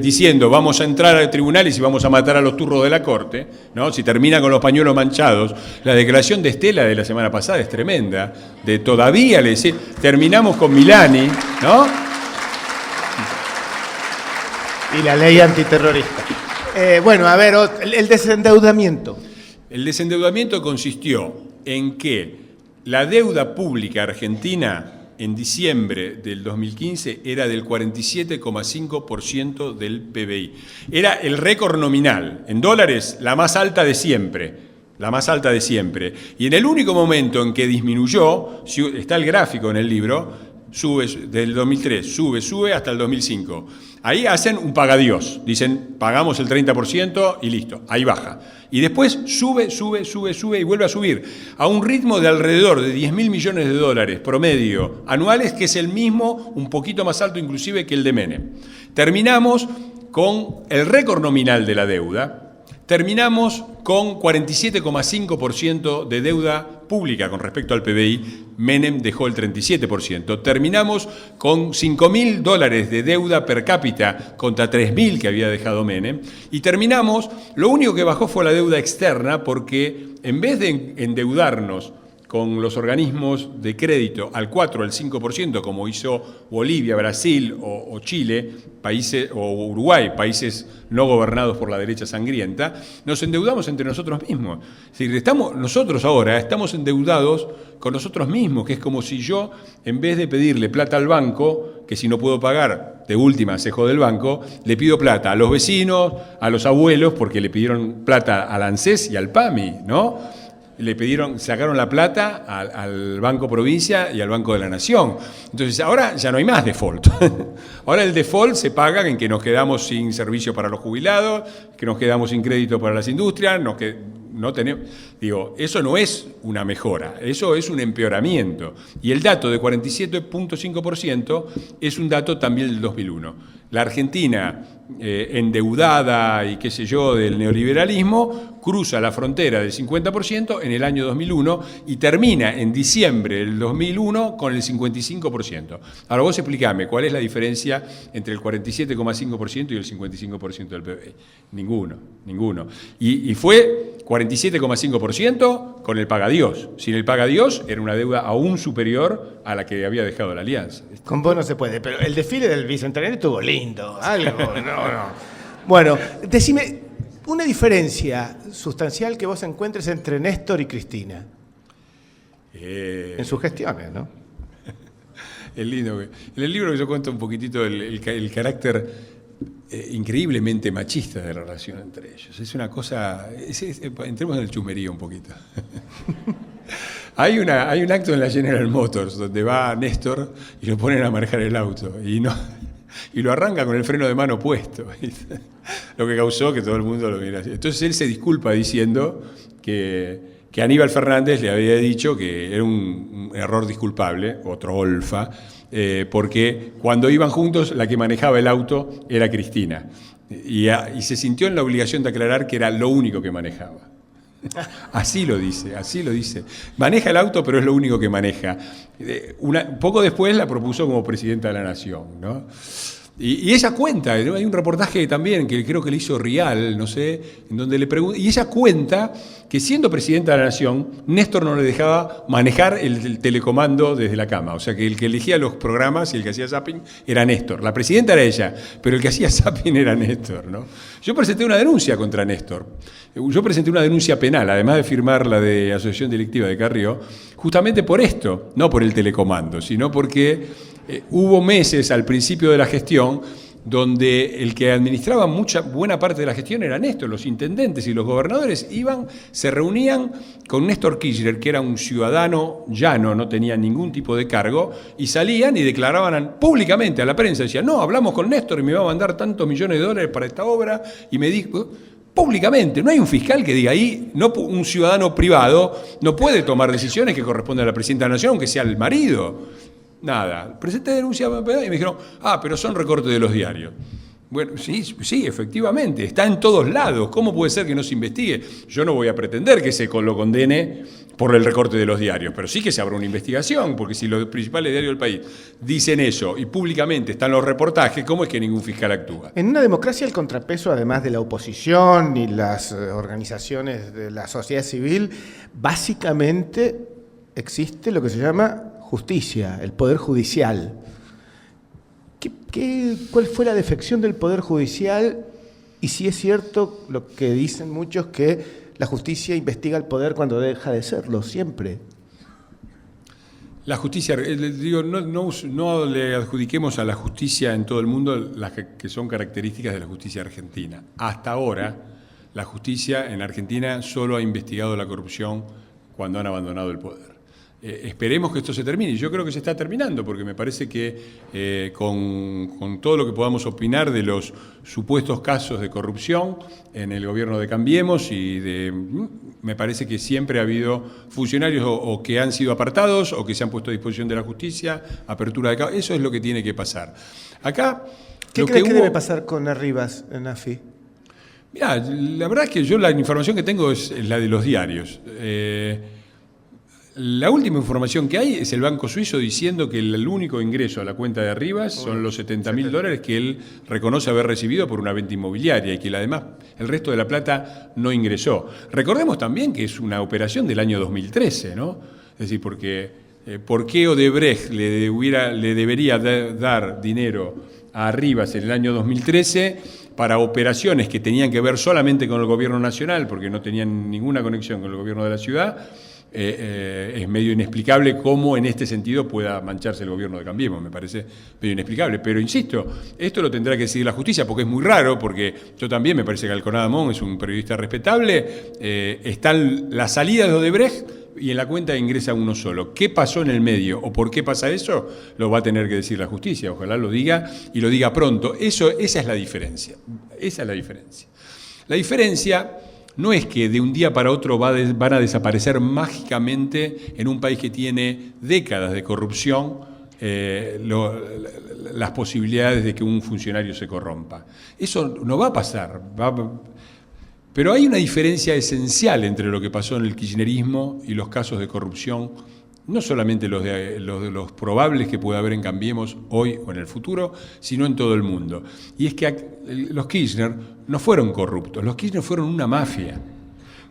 diciendo vamos a entrar a tribunales y vamos a matar a los turros de la Corte, ¿no? Si termina con los pañuelos manchados, la declaración de Estela de la semana pasada es tremenda, de todavía le decía, terminamos con Milani, ¿no?
Y la ley antiterrorista. A ver, el desendeudamiento.
El desendeudamiento consistió en que la deuda pública argentina en diciembre del 2015 era del 47,5% del PBI. Era el récord nominal, en dólares, la más alta de siempre. La más alta de siempre. Y en el único momento en que disminuyó, está el gráfico en el libro, sube del 2003, sube hasta el 2005. Ahí hacen un pagadiós, dicen pagamos el 30% y listo, ahí baja. Y después sube y vuelve a subir a un ritmo de alrededor de 10.000 millones de dólares promedio anuales, que es el mismo, un poquito más alto inclusive que el de Menem. Terminamos con el récord nominal de la deuda. Terminamos con 47,5% de deuda pública con respecto al PBI. Menem dejó el 37%. Terminamos con $5.000 de deuda per cápita contra 3.000 que había dejado Menem. Y terminamos, lo único que bajó fue la deuda externa, porque en vez de endeudarnos con los organismos de crédito al 4 o al 5%, como hizo Bolivia, Brasil o Chile, países, o Uruguay, países no gobernados por la derecha sangrienta, nos endeudamos entre nosotros mismos. Es decir, nosotros ahora estamos endeudados con nosotros mismos, que es como si yo, en vez de pedirle plata al banco, que si no puedo pagar, de última se jode el banco, le pido plata a los vecinos, a los abuelos, porque le pidieron plata al ANSES y al PAMI, ¿no? Sacaron la plata al Banco Provincia y al Banco de la Nación. Entonces ahora ya no hay más default. Ahora el default se paga en que nos quedamos sin servicio para los jubilados, que nos quedamos sin crédito para las industrias, no tenemos. Digo, eso no es una mejora, eso es un empeoramiento. Y el dato de 47,5% es un dato también del 2001. La Argentina, endeudada y qué sé yo, del neoliberalismo, cruza la frontera del 50% en el año 2001 y termina en diciembre del 2001 con el 55%. Ahora vos explícame, ¿cuál es la diferencia entre el 47,5% y el 55% del PBI? Ninguno. Y fue 47,5% con el pagadiós. Sin el pagadiós era una deuda aún superior a la que había dejado la Alianza.
Con vos no se puede, pero el desfile del Bicentenario estuvo lindo, algo, no. Bueno, decime, una diferencia sustancial que vos encuentres entre Néstor y Cristina. En sus gestiones, ¿no?
Es lindo. En el libro yo cuento un poquitito el carácter increíblemente machista de la relación entre ellos. Es una cosa. Entremos en el chusmerío un poquito. Hay un acto en la General Motors donde va Néstor y lo ponen a manejar el auto y lo arranca con el freno de mano puesto. Lo que causó que todo el mundo lo viera así. Entonces él se disculpa diciendo que Aníbal Fernández le había dicho que era un error disculpable, otro olfa, porque cuando iban juntos la que manejaba el auto era Cristina. Y se sintió en la obligación de aclarar que era lo único que manejaba. Así lo dice. Maneja el auto, pero es lo único que maneja. Poco después la propuso como presidenta de la Nación, ¿no? Y ella cuenta, hay un reportaje también que creo que le hizo Rial, no sé, en donde le pregunta, y ella cuenta que siendo presidenta de la Nación, Néstor no le dejaba manejar el telecomando desde la cama. O sea que el que elegía los programas y el que hacía zapping era Néstor. La presidenta era ella, pero el que hacía zapping era Néstor, ¿no? Yo presenté una denuncia contra Néstor. Yo presenté una denuncia penal, además de firmar la de Asociación Delictiva de Carrió, justamente por esto, no por el telecomando, sino porque hubo meses al principio de la gestión donde el que administraba buena parte de la gestión era Néstor. Los intendentes y los gobernadores se reunían con Néstor Kirchner, que era un ciudadano llano, no tenía ningún tipo de cargo, y salían y declaraban públicamente a la prensa, decían, no, hablamos con Néstor y me va a mandar tantos millones de dólares para esta obra, y me dijo, públicamente, no hay un fiscal que diga ahí, no, un ciudadano privado no puede tomar decisiones que corresponden a la presidenta de la Nación, aunque sea el marido. Nada, presenté denuncia y me dijeron, pero son recortes de los diarios. Bueno, sí, efectivamente, está en todos lados. ¿Cómo puede ser que no se investigue? Yo no voy a pretender que se lo condene por el recorte de los diarios, pero sí que se abra una investigación, porque si los principales diarios del país dicen eso y públicamente están los reportajes, ¿cómo es que ningún fiscal actúa?
En una democracia el contrapeso, además de la oposición y las organizaciones de la sociedad civil, básicamente existe lo que se llama justicia, el Poder Judicial. ¿Cuál fue la defección del Poder Judicial? Y si es cierto lo que dicen muchos, que la justicia investiga al poder cuando deja de serlo, siempre.
La justicia, digo, no le adjudiquemos a la justicia en todo el mundo las que son características de la justicia argentina. Hasta ahora, la justicia en Argentina solo ha investigado la corrupción cuando han abandonado el poder. Esperemos que esto se termine. Yo creo que se está terminando, porque me parece que con todo lo que podamos opinar de los supuestos casos de corrupción en el gobierno de Cambiemos me parece que siempre ha habido funcionarios o que han sido apartados o que se han puesto a disposición de la justicia, apertura de casos. Eso es lo que tiene que pasar. Acá,
¿Qué crees que debe pasar con Arribas, Nafi?
Mirá, la verdad es que yo la información que tengo es la de los diarios. La última información que hay es el Banco Suizo diciendo que el único ingreso a la cuenta de Arribas son los $70.000 que él reconoce haber recibido por una venta inmobiliaria y que además el resto de la plata no ingresó. Recordemos también que es una operación del año 2013, ¿no? Es decir, porque ¿por qué Odebrecht le debería dar dinero a Arribas en el año 2013 para operaciones que tenían que ver solamente con el gobierno nacional, porque no tenían ninguna conexión con el gobierno de la ciudad? Es medio inexplicable cómo en este sentido pueda mancharse el gobierno de Cambiemos, me parece medio inexplicable. Pero insisto, esto lo tendrá que decidir la justicia, porque es muy raro, porque yo también me parece que Alconada Mon es un periodista respetable, están las salidas de Odebrecht y en la cuenta ingresa uno solo. ¿Qué pasó en el medio o por qué pasa eso? Lo va a tener que decir la justicia, ojalá lo diga y lo diga pronto. Esa es la diferencia, esa es la diferencia. La diferencia no es que de un día para otro van a desaparecer mágicamente en un país que tiene décadas de corrupción las posibilidades de que un funcionario se corrompa. Eso no va a pasar. Pero hay una diferencia esencial entre lo que pasó en el kirchnerismo y los casos de corrupción, no solamente los probables que pueda haber en Cambiemos hoy o en el futuro, sino en todo el mundo. Y es que los Kirchner no fueron corruptos, los Kirchner fueron una mafia.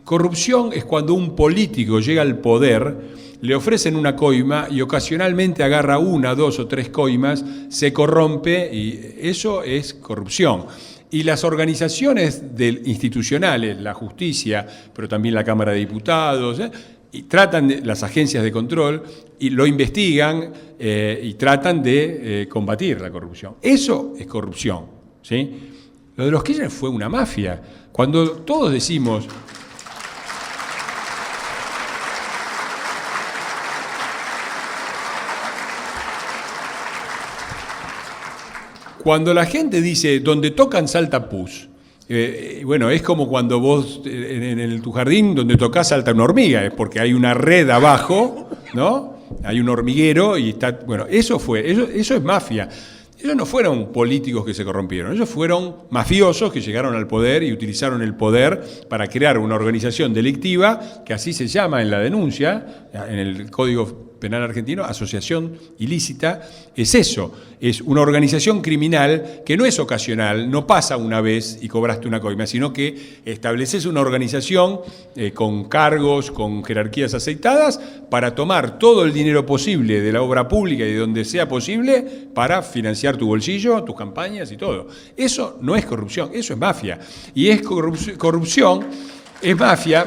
Corrupción es cuando un político llega al poder, le ofrecen una coima y ocasionalmente agarra 1, 2 o 3 coimas, se corrompe y eso es corrupción. Y las organizaciones institucionales, la justicia, pero también la Cámara de Diputados, y tratan las agencias de control y lo investigan y tratan de combatir la corrupción. Eso es corrupción, ¿sí? Lo de los Kirchner fue una mafia. Cuando todos decimos... Cuando la gente dice, donde tocan salta pus, bueno, es como cuando vos en tu jardín donde tocas salta una hormiga, es porque hay una red abajo, ¿no? Hay un hormiguero y está... Bueno, eso es mafia. Ellos no fueron políticos que se corrompieron, ellos fueron mafiosos que llegaron al poder y utilizaron el poder para crear una organización delictiva, que así se llama en la denuncia, en el Código Penal argentino, asociación ilícita, es eso, es una organización criminal que no es ocasional, no pasa una vez y cobraste una coima, sino que estableces una organización con cargos, con jerarquías aceitadas, para tomar todo el dinero posible de la obra pública y de donde sea posible para financiar tu bolsillo, tus campañas y todo. Eso no es corrupción, eso es mafia. Y es corrupción, es mafia...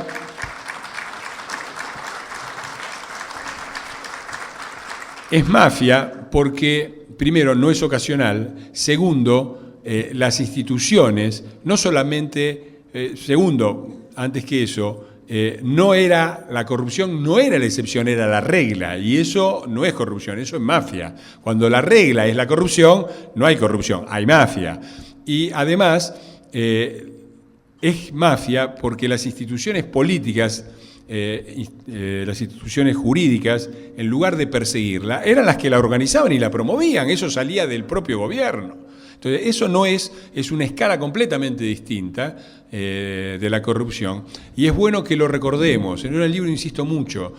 Es mafia porque, primero, no es ocasional. Segundo, las instituciones, no solamente... segundo, antes que eso, la corrupción no era la excepción, era la regla. Y eso no es corrupción, eso es mafia. Cuando la regla es la corrupción, no hay corrupción, hay mafia. Y además, es mafia porque las instituciones políticas... las instituciones jurídicas, en lugar de perseguirla, eran las que la organizaban y la promovían. Eso salía del propio gobierno. Entonces, eso no es una escala completamente distinta de la corrupción. Y es bueno que lo recordemos. En el libro insisto mucho.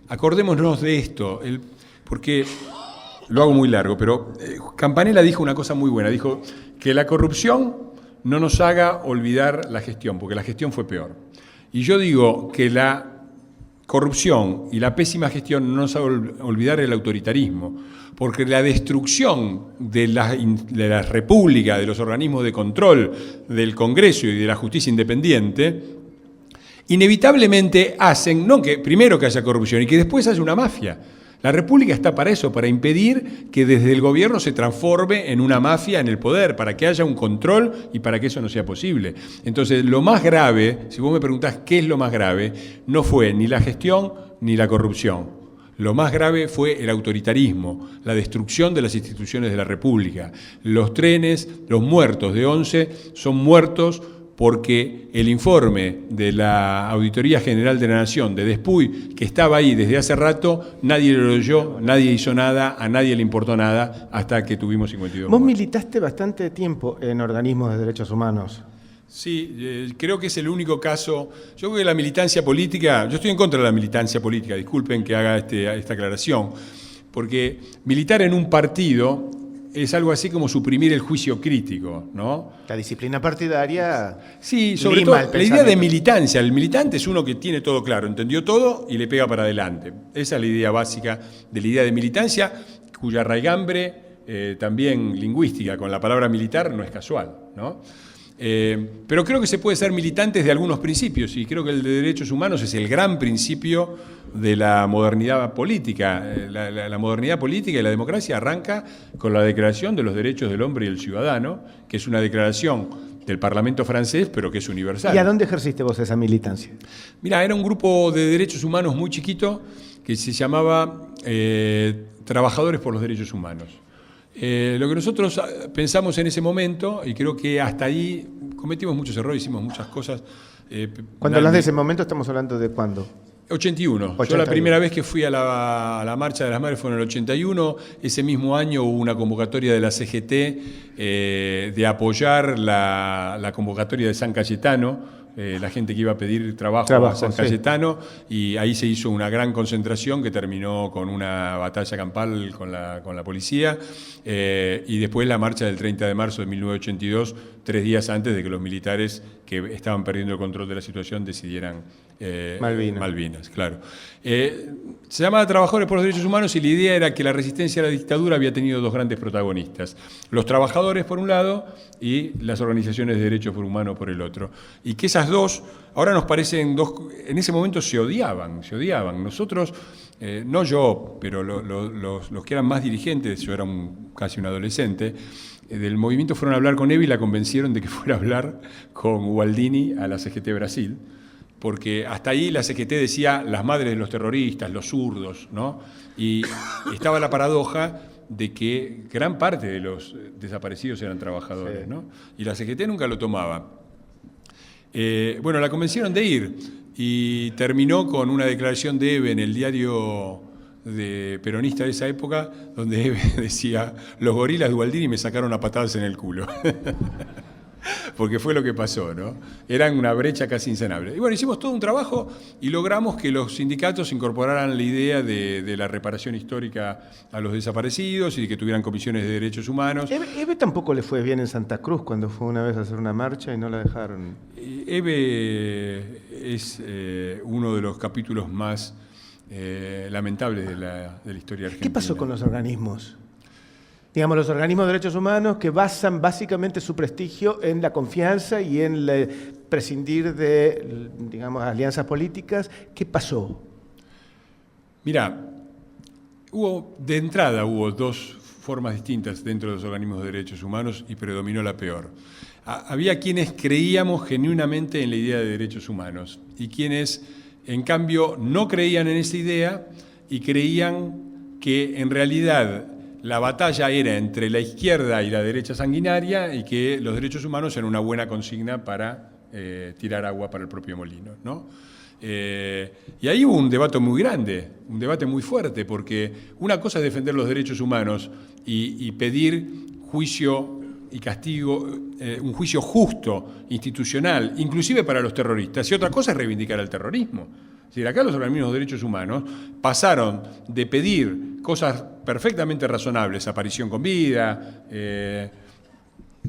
Acordémonos de esto, porque lo hago muy largo, pero Campanella dijo una cosa muy buena. Dijo que la corrupción no nos haga olvidar la gestión, porque la gestión fue peor. Y yo digo que la corrupción y la pésima gestión no nos haga olvidar el autoritarismo, porque la destrucción de la República, de los organismos de control, del Congreso y de la justicia independiente, inevitablemente hacen, no que primero que haya corrupción y que después haya una mafia. La República está para eso, para impedir que desde el gobierno se transforme en una mafia en el poder, para que haya un control y para que eso no sea posible. Entonces, lo más grave, si vos me preguntás qué es lo más grave, no fue ni la gestión ni la corrupción. Lo más grave fue el autoritarismo, la destrucción de las instituciones de la República. Los trenes, los muertos de 11 son muertos porque el informe de la Auditoría General de la Nación, de Despuy, que estaba ahí desde hace rato, nadie lo oyó, nadie hizo nada, a nadie le importó nada, hasta que tuvimos 52
Vos
muertos.
militaste bastante tiempo en organismos de derechos humanos.
Sí, creo que es el único caso. Yo creo que la militancia política, yo estoy en contra de la militancia política, disculpen que haga esta aclaración, porque militar en un partido es algo así como suprimir el juicio crítico, ¿no?
La disciplina partidaria.
Sí, sobre
lima
todo
el
la idea de
pensamiento.
militancia. El militante es uno que tiene todo claro, entendió todo y le pega para adelante. Esa es la idea básica de la idea de militancia, cuya raigambre también lingüística con la palabra militar no es casual, ¿no? Pero creo que se puede ser militantes de algunos principios y creo que el de derechos humanos es el gran principio de la modernidad política. La modernidad política y la democracia arranca con la Declaración de los Derechos del Hombre y el Ciudadano, que es una declaración del Parlamento francés, pero que es universal.
¿Y a dónde ejerciste vos esa militancia?
Mira, era un grupo de derechos humanos muy chiquito que se llamaba Trabajadores por los Derechos Humanos. Lo que nosotros pensamos en ese momento, y creo que hasta ahí cometimos muchos errores, hicimos muchas cosas.
Cuando hablas de ese momento, estamos hablando de cuándo.
81.
81.
Yo la primera vez que fui a la Marcha de las Madres fue en el 81. Ese mismo año hubo una convocatoria de la CGT de apoyar la convocatoria de San Cayetano, la gente que iba a pedir trabajo a San Cayetano, y ahí se hizo una gran concentración que terminó con una batalla campal con la policía, y después la marcha del 30 de marzo de 1982, 3 días antes de que los militares que estaban perdiendo el control de la situación decidieran Malvinas, claro. Se llamaba Trabajadores por los Derechos Humanos y la idea era que la resistencia a la dictadura había tenido dos grandes protagonistas: los trabajadores por un lado y las organizaciones de derechos humanos por el otro. Y que esas dos, ahora nos parecen dos, en ese momento se odiaban. Nosotros, no yo, pero los que eran más dirigentes, yo era casi un adolescente, del movimiento fueron a hablar con Evo y la convencieron de que fuera a hablar con Gualdini a la CGT Brasil, porque hasta ahí la CGT decía las madres de los terroristas, los zurdos, ¿no? Y estaba la paradoja de que gran parte de los desaparecidos eran trabajadores, ¿no? Y la CGT nunca lo tomaba. Bueno, la convencieron de ir y terminó con una declaración de Eve en el diario de peronista de esa época, donde Eve decía: los gorilas de Gualdini me sacaron a patadas en el culo. Porque fue lo que pasó, ¿no? Eran una brecha casi insanable. Y bueno, hicimos todo un trabajo y logramos que los sindicatos incorporaran la idea de la reparación histórica a los desaparecidos y que tuvieran comisiones de derechos humanos.
Eve tampoco le fue bien en Santa Cruz cuando fue una vez a hacer una marcha y no la dejaron.
Eve es uno de los capítulos más lamentables de la historia argentina.
¿Qué pasó con los organismos? Digamos, los organismos de derechos humanos que basan básicamente su prestigio en la confianza y en prescindir de, digamos, alianzas políticas. ¿Qué pasó?
Mira, de entrada hubo dos formas distintas dentro de los organismos de derechos humanos y predominó la peor. Había quienes creíamos genuinamente en la idea de derechos humanos y quienes, en cambio, no creían en esa idea y creían que en realidad la batalla era entre la izquierda y la derecha sanguinaria y que los derechos humanos eran una buena consigna para tirar agua para el propio molino, ¿no? Y ahí hubo un debate muy grande, un debate muy fuerte, porque una cosa es defender los derechos humanos y pedir juicio y castigo, un juicio justo, institucional, inclusive para los terroristas, y otra cosa es reivindicar el terrorismo. Es decir, acá los organismos de derechos humanos pasaron de pedir cosas perfectamente razonables, aparición con vida,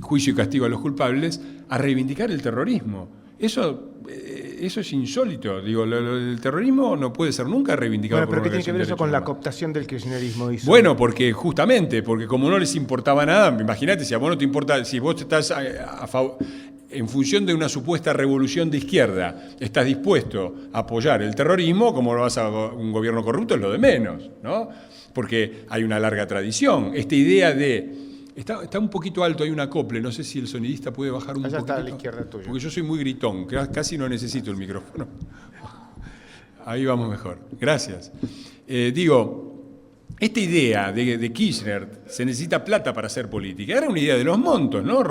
juicio y castigo a los culpables, a reivindicar el terrorismo. Eso es insólito. Digo, el terrorismo no puede ser nunca reivindicado por una
¿Pero qué tiene que ver eso con la
humanos.
cooptación del kirchnerismo?
Bueno, porque justamente, porque como no les importaba nada, imagínate, si a vos no te importa, si vos estás a favor... en función de una supuesta revolución de izquierda, estás dispuesto a apoyar el terrorismo, como lo vas a un gobierno corrupto es lo de menos, ¿no? Porque hay una larga tradición. Esta idea de... Está un poquito alto, hay un acople, no sé si el sonidista puede bajar un poquito.
Allá está a la izquierda tuya.
Porque yo soy muy gritón, casi no necesito el micrófono. Ahí vamos mejor. Gracias. Esta idea de Kirchner, se necesita plata para hacer política, era una idea de los montos, ¿no?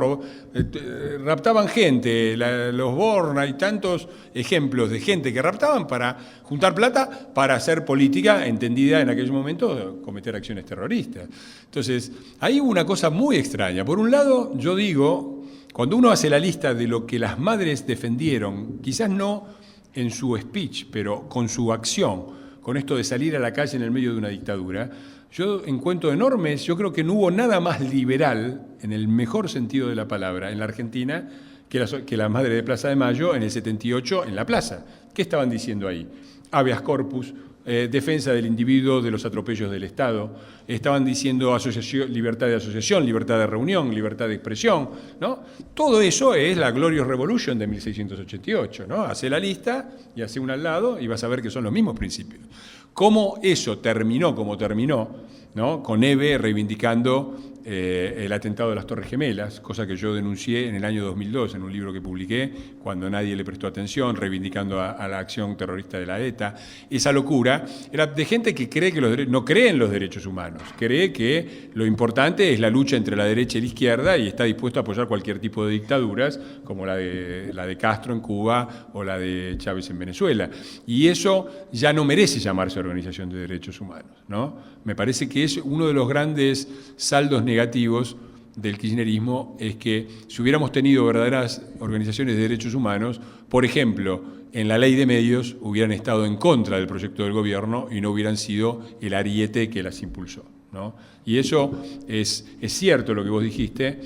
Raptaban gente, los Born, hay tantos ejemplos de gente que raptaban para juntar plata para hacer política, entendida en aquel momento, cometer acciones terroristas. Entonces, ahí hubo una cosa muy extraña. Por un lado, yo digo, cuando uno hace la lista de lo que las madres defendieron, quizás no en su speech, pero con su acción, con esto de salir a la calle en el medio de una dictadura, yo encuentro enormes, yo creo que no hubo nada más liberal, en el mejor sentido de la palabra, en la Argentina, que la madre de Plaza de Mayo en el 78 en la plaza. ¿Qué estaban diciendo ahí? Habeas corpus, defensa del individuo de los atropellos del Estado, estaban diciendo libertad de asociación, libertad de reunión, libertad de expresión, ¿no? Todo eso es la Glorious Revolution de 1688, ¿no? Hace la lista y hace una al lado y vas a ver que son los mismos principios. ¿Cómo eso terminó como terminó, ¿no? Con Eve reivindicando el atentado de las Torres Gemelas, cosa que yo denuncié en el año 2002 en un libro que publiqué, cuando nadie le prestó atención, reivindicando a la acción terrorista de la ETA. Esa locura era de gente que cree que no cree en los derechos humanos, cree que lo importante es la lucha entre la derecha y la izquierda y está dispuesto a apoyar cualquier tipo de dictaduras, como la de Castro en Cuba o la de Chávez en Venezuela. Y eso ya no merece llamarse organización de derechos humanos, ¿no? Me parece que es uno de los grandes saldos negativos del kirchnerismo, es que si hubiéramos tenido verdaderas organizaciones de derechos humanos, por ejemplo, en la ley de medios hubieran estado en contra del proyecto del gobierno y no hubieran sido el ariete que las impulsó, ¿no? Y eso es cierto lo que vos dijiste.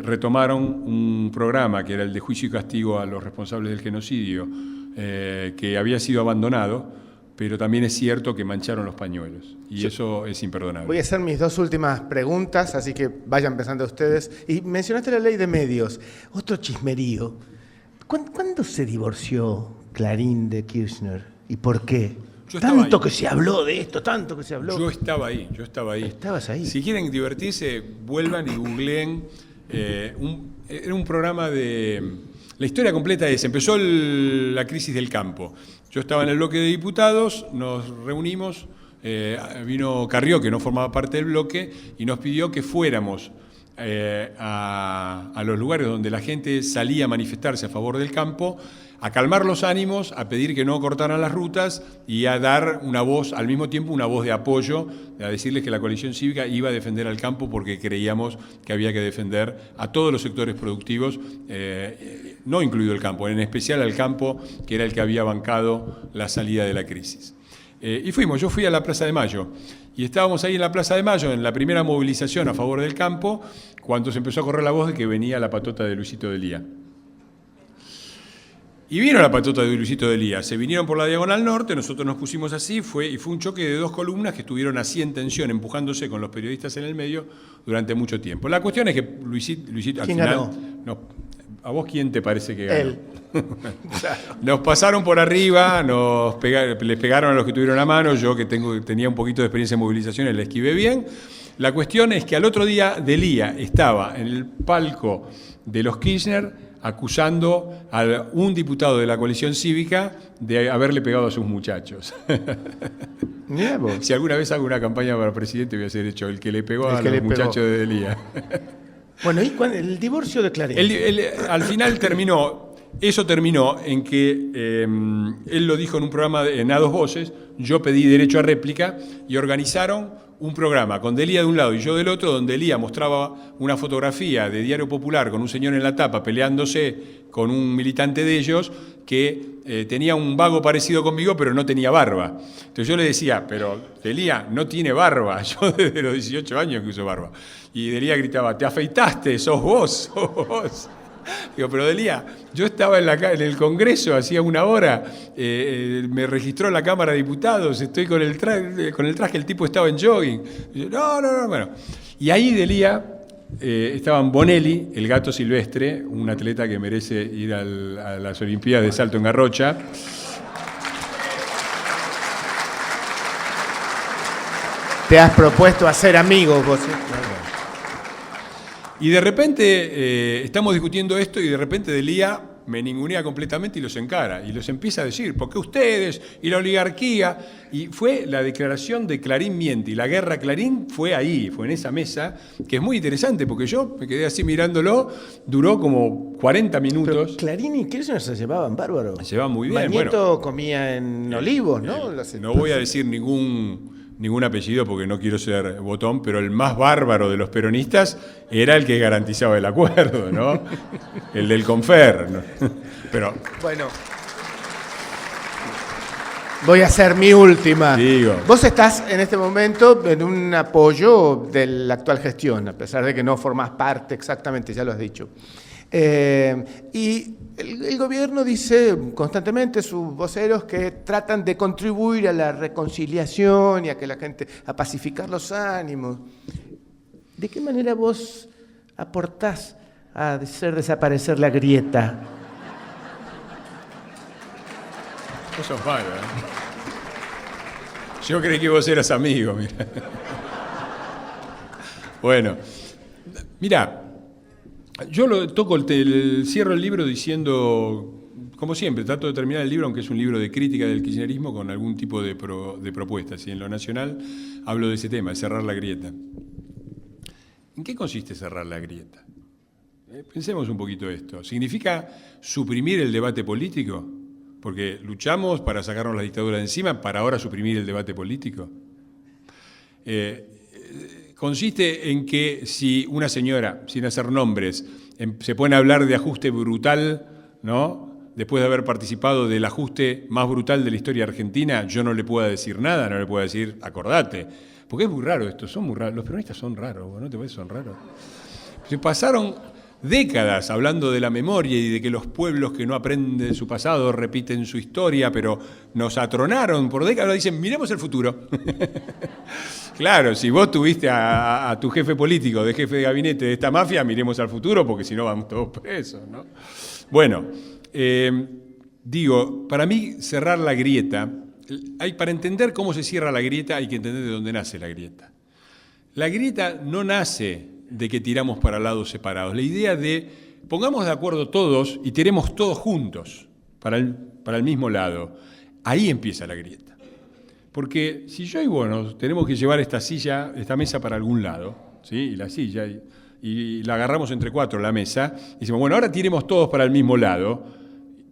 Retomaron un programa que era el de juicio y castigo a los responsables del genocidio, que había sido abandonado, pero también es cierto que mancharon los pañuelos, y eso es imperdonable.
Voy a hacer mis dos últimas preguntas, así que vayan pensando ustedes. Y mencionaste la ley de medios, otro chismerío. ¿Cuándo se divorció Clarín de Kirchner y por qué? Tanto que se habló de esto, tanto que se habló.
Yo estaba ahí.
¿Estabas ahí?
Si quieren divertirse, vuelvan y googleen. Era un programa de... La historia completa es, empezó la crisis del campo. Yo estaba en el bloque de diputados, nos reunimos, vino Carrió, que no formaba parte del bloque, y nos pidió que fuéramos a los lugares donde la gente salía a manifestarse a favor del campo, a calmar los ánimos, a pedir que no cortaran las rutas y a dar una voz, al mismo tiempo una voz de apoyo, a decirles que la coalición cívica iba a defender al campo porque creíamos que había que defender a todos los sectores productivos, no incluido el campo, en especial al campo, que era el que había bancado la salida de la crisis. Y yo fui a la Plaza de Mayo, y estábamos ahí en la Plaza de Mayo, en la primera movilización a favor del campo, cuando se empezó a correr la voz de que venía la patota de Luisito Delía. Y vino la patota de Luisito Delía, se vinieron por la Diagonal Norte, nosotros nos pusimos así, y fue un choque de dos columnas que estuvieron así en tensión, empujándose con los periodistas en el medio durante mucho tiempo. La cuestión es que Luisito al final...
Ganó?
No, ¿a vos quién te parece que ganó?
Él.
Nos pasaron por arriba, les pegaron a los que tuvieron la mano, yo que tenía un poquito de experiencia en movilizaciones, la esquivé bien. La cuestión es que al otro día Delía estaba en el palco de los Kirchner acusando a un diputado de la coalición cívica de haberle pegado a sus muchachos.
Mirá vos.
Si alguna vez hago una campaña para presidente voy a ser hecho el que le pegó a los muchachos de Delía.
Bueno, ¿y el divorcio de Clarín?
Al final eso terminó en que él lo dijo en un programa en A Dos Voces, yo pedí derecho a réplica y organizaron un programa con Delía de un lado y yo del otro, donde Delía mostraba una fotografía de Diario Popular con un señor en la tapa peleándose con un militante de ellos que tenía un vago parecido conmigo, pero no tenía barba. Entonces yo le decía, pero Delía no tiene barba, yo desde los 18 años que uso barba. Y Delía gritaba, te afeitaste, sos vos. Digo, pero Delía, yo estaba en el Congreso hacía una hora, me registró la Cámara de Diputados, estoy con el traje, el tipo estaba en jogging. Y yo, no, bueno. Y ahí Delía estaban Bonelli, el gato silvestre, un atleta que merece ir a las Olimpiadas de salto en Garrocha.
Te has propuesto hacer amigos vos.
Y de repente estamos discutiendo esto y de repente Delía me ningunea completamente y los encara. Y los empieza a decir, ¿por qué ustedes? Y la oligarquía. Y fue la declaración de Clarín miente. Y la guerra Clarín fue ahí, fue en esa mesa, que es muy interesante porque yo me quedé así mirándolo, duró como 40 minutos.
Pero Clarín y Kirchner se llevaban bárbaro.
Se llevaban muy bien.
Bañeto comía en Olivos, ¿no?
No voy a decir ningún apellido porque no quiero ser botón, pero el más bárbaro de los peronistas era el que garantizaba el acuerdo, ¿no? El del Confer, ¿no? Pero
bueno, voy a hacer mi última.
Digo.
Vos estás en este momento en un apoyo de la actual gestión, a pesar de que no formás parte exactamente, ya lo has dicho. Y el gobierno dice constantemente, sus voceros, que tratan de contribuir a la reconciliación y a que la gente, a pacificar los ánimos. ¿De qué manera vos aportás a hacer desaparecer la grieta?
Vos sos malo, ¿eh? Yo creí que vos eras amigo, mira. Bueno, mira. Yo cierro el libro diciendo, como siempre, trato de terminar el libro, aunque es un libro de crítica del kirchnerismo, con algún tipo de propuestas. Y en lo nacional hablo de ese tema, de cerrar la grieta. ¿En qué consiste cerrar la grieta? Pensemos un poquito esto. ¿Significa suprimir el debate político? Porque luchamos para sacarnos la dictadura de encima, para ahora suprimir el debate político. Consiste en que si una señora, sin hacer nombres, se pone a hablar de ajuste brutal, ¿no? Después de haber participado del ajuste más brutal de la historia argentina, yo no le puedo decir nada, no le puedo decir, acordate. Porque es muy raro esto, son muy raros. Los peronistas son raros, ¿no te parece? Son raros. Se pasaron décadas hablando de la memoria y de que los pueblos que no aprenden de su pasado repiten su historia, pero nos atronaron por décadas. Ahora dicen, miremos el futuro. Claro, si vos tuviste a tu jefe político de jefe de gabinete de esta mafia, miremos al futuro porque si no vamos todos presos, ¿no? Bueno, digo, para mí cerrar la grieta, para entender cómo se cierra la grieta hay que entender de dónde nace la grieta. La grieta no nace de que tiramos para lados separados. La idea de pongamos de acuerdo todos y tiremos todos juntos para el mismo lado. Ahí empieza la grieta. Porque si yo y vos nos tenemos que llevar esta mesa para algún lado, ¿sí? Y la silla, y la agarramos entre cuatro, la mesa, y decimos, bueno, ahora tiremos todos para el mismo lado.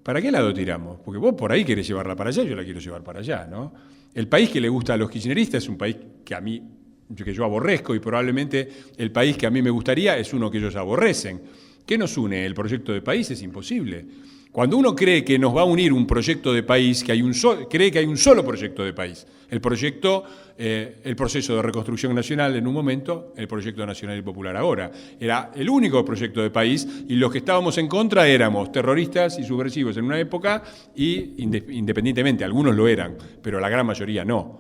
¿Para qué lado tiramos? Porque vos por ahí querés llevarla para allá, yo la quiero llevar para allá, ¿no? El país que le gusta a los kirchneristas es un país que yo aborrezco, y probablemente el país que a mí me gustaría es uno que ellos aborrecen. ¿Qué nos une? El proyecto de país es imposible. Cuando uno cree que nos va a unir un proyecto de país, cree que hay un solo proyecto de país. El proceso de reconstrucción nacional en un momento, el proyecto nacional y popular ahora. Era el único proyecto de país y los que estábamos en contra éramos terroristas y subversivos en una época y independientemente, algunos lo eran, pero la gran mayoría no.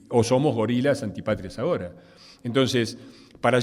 O somos gorilas antipatrias ahora. Entonces, para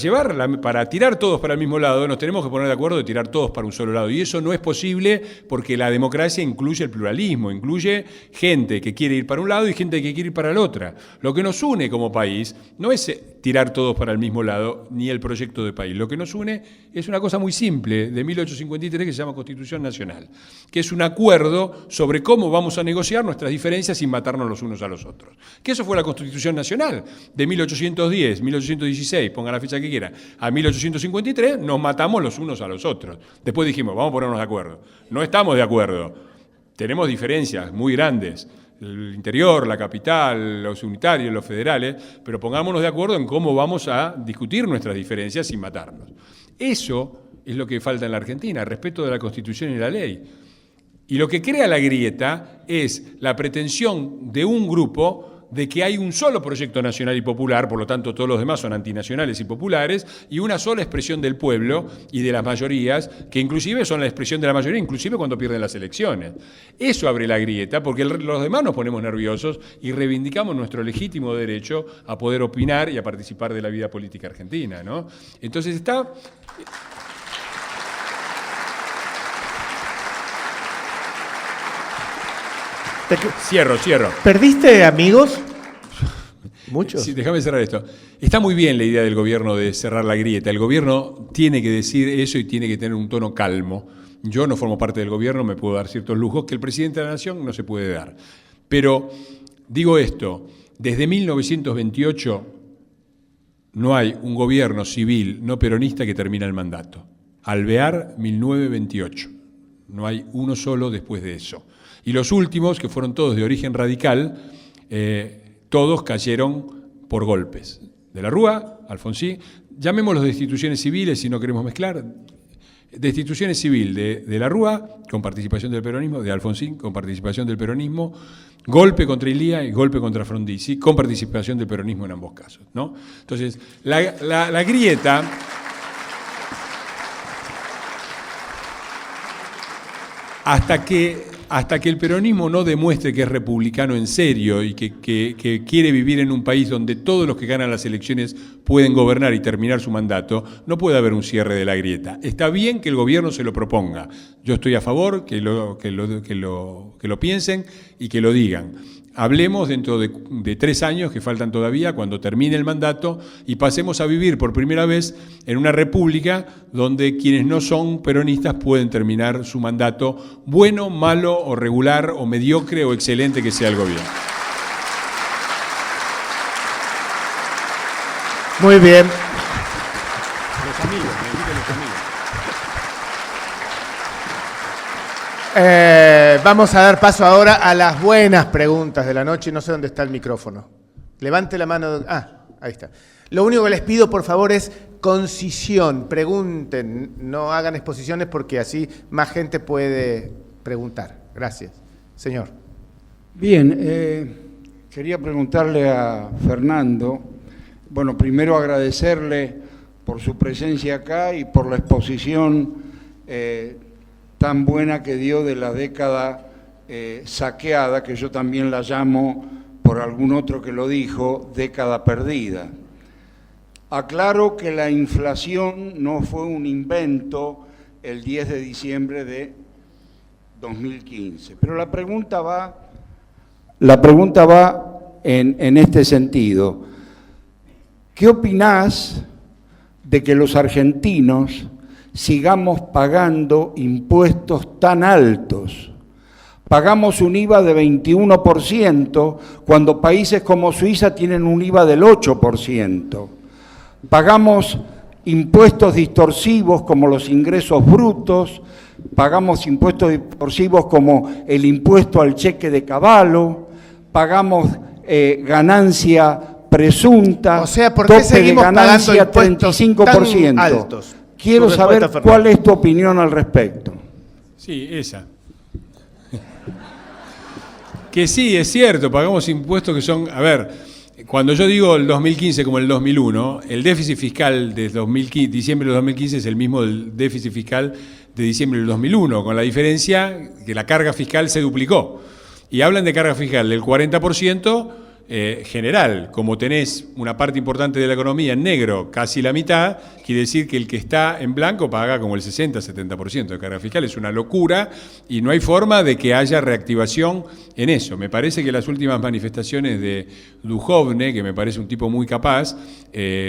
tirar todos para el mismo lado, nos tenemos que poner de acuerdo de tirar todos para un solo lado. Y eso no es posible porque la democracia incluye el pluralismo, incluye gente que quiere ir para un lado y gente que quiere ir para el otro. Lo que nos une como país no es tirar todos para el mismo lado, ni el proyecto de país. Lo que nos une es una cosa muy simple, de 1853, que se llama Constitución Nacional, que es un acuerdo sobre cómo vamos a negociar nuestras diferencias sin matarnos los unos a los otros. Que eso fue la Constitución Nacional de 1810, 1816, pongan la fecha que quieran, a 1853 nos matamos los unos a los otros. Después dijimos, vamos a ponernos de acuerdo. No estamos de acuerdo, tenemos diferencias muy grandes. El interior, la capital, los unitarios, los federales, pero pongámonos de acuerdo en cómo vamos a discutir nuestras diferencias sin matarnos. Eso es lo que falta en la Argentina, respeto de la Constitución y la ley. Y lo que crea la grieta es la pretensión de un grupo de que hay un solo proyecto nacional y popular, por lo tanto todos los demás son antinacionales y populares, y una sola expresión del pueblo y de las mayorías, que inclusive son la expresión de la mayoría, inclusive cuando pierden las elecciones. Eso abre la grieta, porque los demás nos ponemos nerviosos y reivindicamos nuestro legítimo derecho a poder opinar y a participar de la vida política argentina, ¿no? Entonces está... Cierro.
¿Perdiste amigos? ¿Muchos?
Sí, déjame cerrar esto. Está muy bien la idea del gobierno de cerrar la grieta. El gobierno tiene que decir eso y tiene que tener un tono calmo. Yo no formo parte del gobierno, me puedo dar ciertos lujos que el presidente de la Nación no se puede dar. Pero digo esto, desde 1928 no hay un gobierno civil no peronista que termina el mandato. Alvear, 1928. No hay uno solo después de eso. Y los últimos, que fueron todos de origen radical, todos cayeron por golpes. De la Rúa, Alfonsín, llamémoslos destituciones civiles si no queremos mezclar. Destituciones civil de la Rúa, con participación del peronismo, de Alfonsín, con participación del peronismo, golpe contra Ilía y golpe contra Frondizi, con participación del peronismo en ambos casos, ¿no? Entonces, la grieta... Hasta que el peronismo no demuestre que es republicano en serio y que quiere vivir en un país donde todos los que ganan las elecciones pueden gobernar y terminar su mandato, no puede haber un cierre de la grieta. Está bien que el gobierno se lo proponga. Yo estoy a favor que lo piensen y que lo digan. Hablemos dentro de 3 años, que faltan todavía, cuando termine el mandato, y pasemos a vivir por primera vez en una república donde quienes no son peronistas pueden terminar su mandato, bueno, malo o regular o mediocre o excelente que sea el gobierno.
Muy bien.
Los amigos, me invitan los amigos.
Vamos a dar paso ahora a las buenas preguntas de la noche. No sé dónde está el micrófono. Levante la mano. Ah, ahí está. Lo único que les pido, por favor, es concisión. Pregunten, no hagan exposiciones porque así más gente puede preguntar. Gracias. Señor.
Bien, quería preguntarle a Fernando, bueno, primero agradecerle por su presencia acá y por la exposición tan buena que dio de la década saqueada, que yo también la llamo, por algún otro que lo dijo, década perdida. Aclaro que la inflación no fue un invento el 10 de diciembre de 2015, pero la pregunta va en este sentido. ¿Qué opinás de que los argentinos sigamos pagando impuestos tan altos? Pagamos un IVA de 21% cuando países como Suiza tienen un IVA del 8%. Pagamos impuestos distorsivos como los ingresos brutos, pagamos impuestos distorsivos como el impuesto al cheque de caballo, pagamos ganancia presunta,
O sea, ¿por qué
tope de
seguimos pagando
ganancia
impuestos
35%.
tan altos?
Quiero
Su
saber
respuesta,
cuál es tu opinión al respecto.
Sí, esa. Que sí, es cierto, pagamos impuestos que son... A ver, cuando yo digo el 2015 como el 2001, el déficit fiscal de diciembre del 2015 es el mismo del déficit fiscal de diciembre del 2001, con la diferencia que la carga fiscal se duplicó. Y hablan de carga fiscal del 40%, general. Como tenés una parte importante de la economía en negro, casi la mitad, quiere decir que el que está en blanco paga como el 60-70% de carga fiscal. Es una locura y no hay forma de que haya reactivación en eso. Me parece que las últimas manifestaciones de Duhovne, que me parece un tipo muy capaz,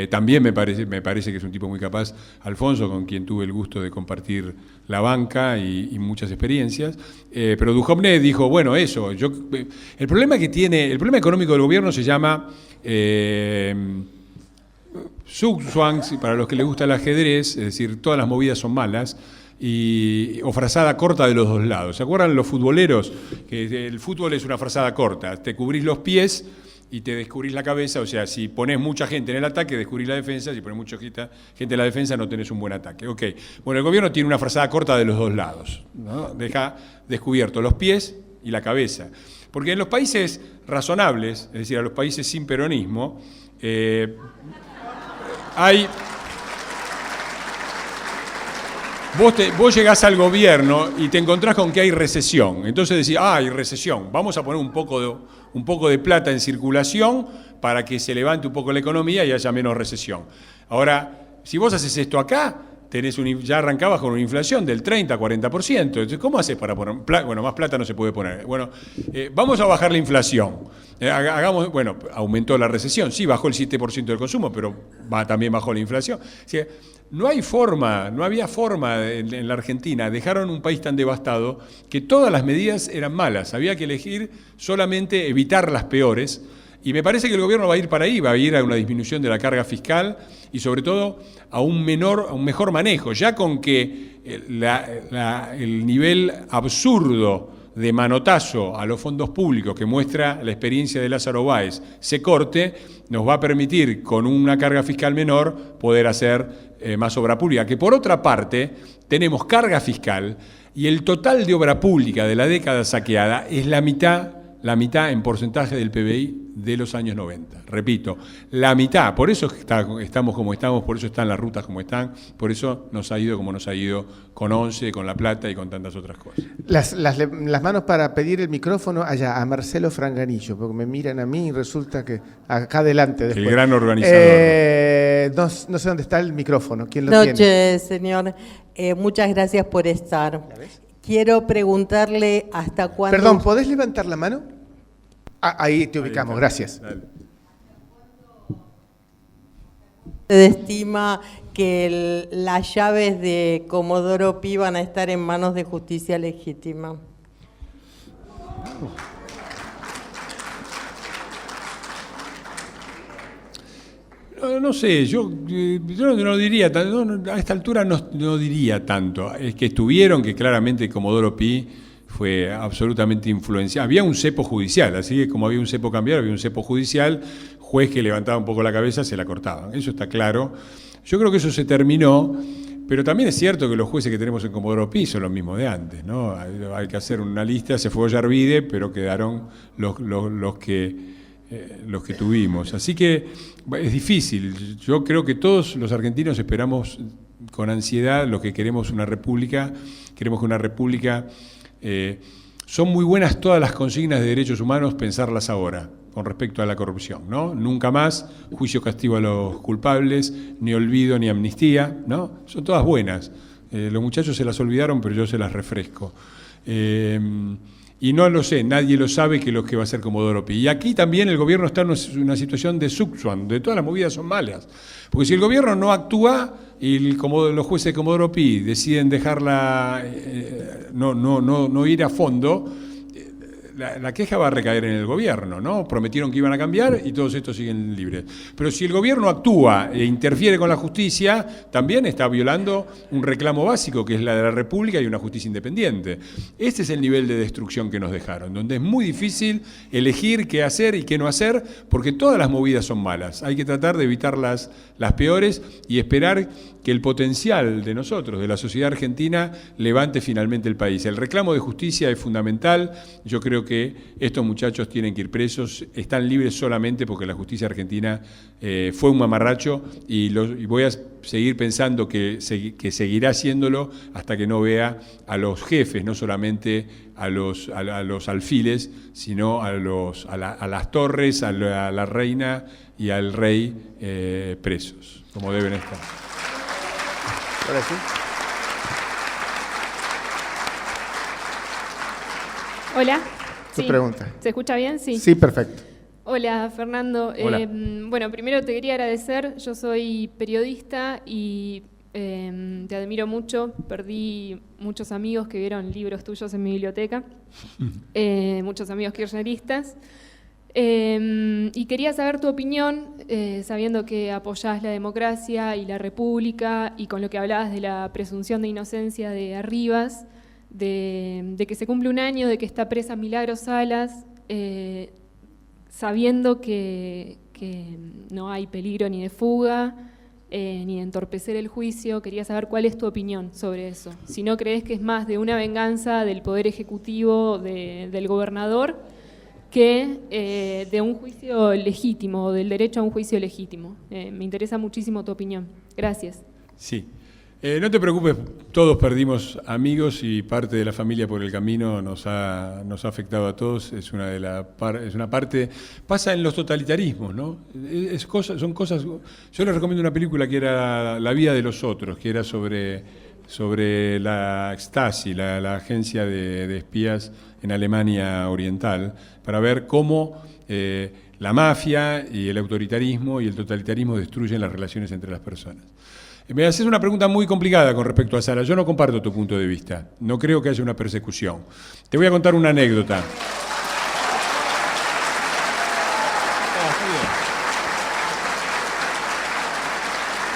también me parece que es un tipo muy capaz, Alfonso, con quien tuve el gusto de compartir la banca y muchas experiencias, pero Duhovne dijo, bueno, eso, el problema económico del gobierno se llama Zugzwang, para los que les gusta el ajedrez, es decir, todas las movidas son malas, o frazada corta de los dos lados. ¿Se acuerdan los futboleros? Que el fútbol es una frazada corta, te cubrís los pies y te descubrís la cabeza, o sea, si pones mucha gente en el ataque, descubrís la defensa, si pones mucha gente en la defensa, no tenés un buen ataque. Ok. Bueno, el gobierno tiene una frazada corta de los dos lados, ¿no? Deja descubiertos los pies y la cabeza. Porque en los países razonables, es decir, a los países sin peronismo, hay... Vos llegás al gobierno y te encontrás con que hay recesión. Entonces decís, hay recesión, vamos a poner un poco de plata en circulación para que se levante un poco la economía y haya menos recesión. Ahora, si vos haces esto acá, ya arrancabas con una inflación del 30-40%. Entonces, ¿cómo haces para poner plata? Bueno, más plata no se puede poner. Bueno, vamos a bajar la inflación. Bueno, aumentó la recesión. Sí, bajó el 7% del consumo, pero también bajó la inflación. O sea, no había forma en la Argentina. Dejaron un país tan devastado que todas las medidas eran malas. Había que elegir solamente evitar las peores. Y me parece que el gobierno va a ir para ahí, va a ir a una disminución de la carga fiscal y sobre todo a un mejor manejo, ya con que el nivel absurdo de manotazo a los fondos públicos que muestra la experiencia de Lázaro Báez se corte, nos va a permitir con una carga fiscal menor poder hacer más obra pública, que por otra parte tenemos carga fiscal y el total de obra pública de la década saqueada es la mitad en porcentaje del PBI de los años 90. Repito, la mitad. Por eso estamos como estamos, por eso están las rutas como están, por eso nos ha ido como nos ha ido con ONCE, con La Plata y con tantas otras cosas.
Las manos para pedir el micrófono allá a Marcelo Franganillo, porque me miran a mí y resulta que acá adelante después.
El gran organizador.
No sé dónde está el micrófono. ¿Quién lo tiene?
Noche, señor. Muchas gracias por estar. Quiero preguntarle hasta cuándo...
Perdón, ¿podés levantar la mano? Ahí te ubicamos, gracias.
Dale.
¿Usted estima que las llaves de Comodoro Pi van a estar en manos de justicia legítima?
No sé, yo no diría, a esta altura no diría tanto. Es que estuvieron, que claramente Comodoro Pi fue absolutamente influenciado. Había un cepo judicial, así que como había un cepo cambiario, había un cepo judicial, juez que levantaba un poco la cabeza, se la cortaban. Eso está claro. Yo creo que eso se terminó, pero también es cierto que los jueces que tenemos en Comodoro Pi son los mismos de antes, ¿no? Hay que hacer una lista, se fue Ollarvide, pero quedaron los que tuvimos. Así que es difícil. Yo creo que todos los argentinos esperamos con ansiedad lo que queremos una república. Queremos que una república... son muy buenas todas las consignas de derechos humanos, pensarlas ahora, con respecto a la corrupción, ¿no? Nunca más juicio castigo a los culpables, ni olvido ni amnistía, ¿no? Son todas buenas. Los muchachos se las olvidaron, pero yo se las refresco. Y no lo sé, nadie lo sabe que lo que va a hacer Comodoro Pi. Y aquí también el gobierno está en una situación de subsuam, donde todas las movidas son malas. Porque si el gobierno no actúa y los jueces de Comodoro Pi deciden dejarla, no ir a fondo, la queja va a recaer en el gobierno, ¿no? Prometieron que iban a cambiar y todos estos siguen libres. Pero si el gobierno actúa e interfiere con la justicia, también está violando un reclamo básico, que es la de la República y una justicia independiente. Este es el nivel de destrucción que nos dejaron, donde es muy difícil elegir qué hacer y qué no hacer, porque todas las movidas son malas. Hay que tratar de evitar las peores y esperar que el potencial de nosotros, de la sociedad argentina, levante finalmente el país. El reclamo de justicia es fundamental. Yo creo que estos muchachos tienen que ir presos, están libres solamente porque la justicia argentina fue un mamarracho y voy a seguir pensando que seguirá haciéndolo hasta que no vea a los jefes, no solamente a los alfiles, sino a las torres, a la reina y al rey presos, como deben estar.
Ahora sí.
Hola.
Tu pregunta.
¿Se escucha bien? Sí.
Sí, perfecto.
Hola, Fernando.
Hola.
Bueno, primero te quería agradecer. Yo soy periodista y te admiro mucho. Perdí muchos amigos que vieron libros tuyos en mi biblioteca, muchos amigos kirchneristas. Y quería saber tu opinión, sabiendo que apoyás la democracia y la república y con lo que hablabas de la presunción de inocencia de Arribas, de que se cumple un año de que está presa Milagros Salas, sabiendo que no hay peligro ni de fuga, ni de entorpecer el juicio. Quería saber cuál es tu opinión sobre eso. Si no crees que es más de una venganza del Poder Ejecutivo del gobernador, que de un juicio legítimo, o del derecho a un juicio legítimo. Me interesa muchísimo tu opinión. Gracias.
Sí. No te preocupes, todos perdimos amigos y parte de la familia por el camino nos ha afectado a todos. Es una parte, pasa en los totalitarismos, ¿no? Son cosas. Yo les recomiendo una película que era La vida de los otros, que era sobre la Stasi, la agencia de espías en Alemania Oriental, para ver cómo la mafia y el autoritarismo y el totalitarismo destruyen las relaciones entre las personas. Me haces una pregunta muy complicada con respecto a Sara. Yo no comparto tu punto de vista. No creo que haya una persecución. Te voy a contar una anécdota.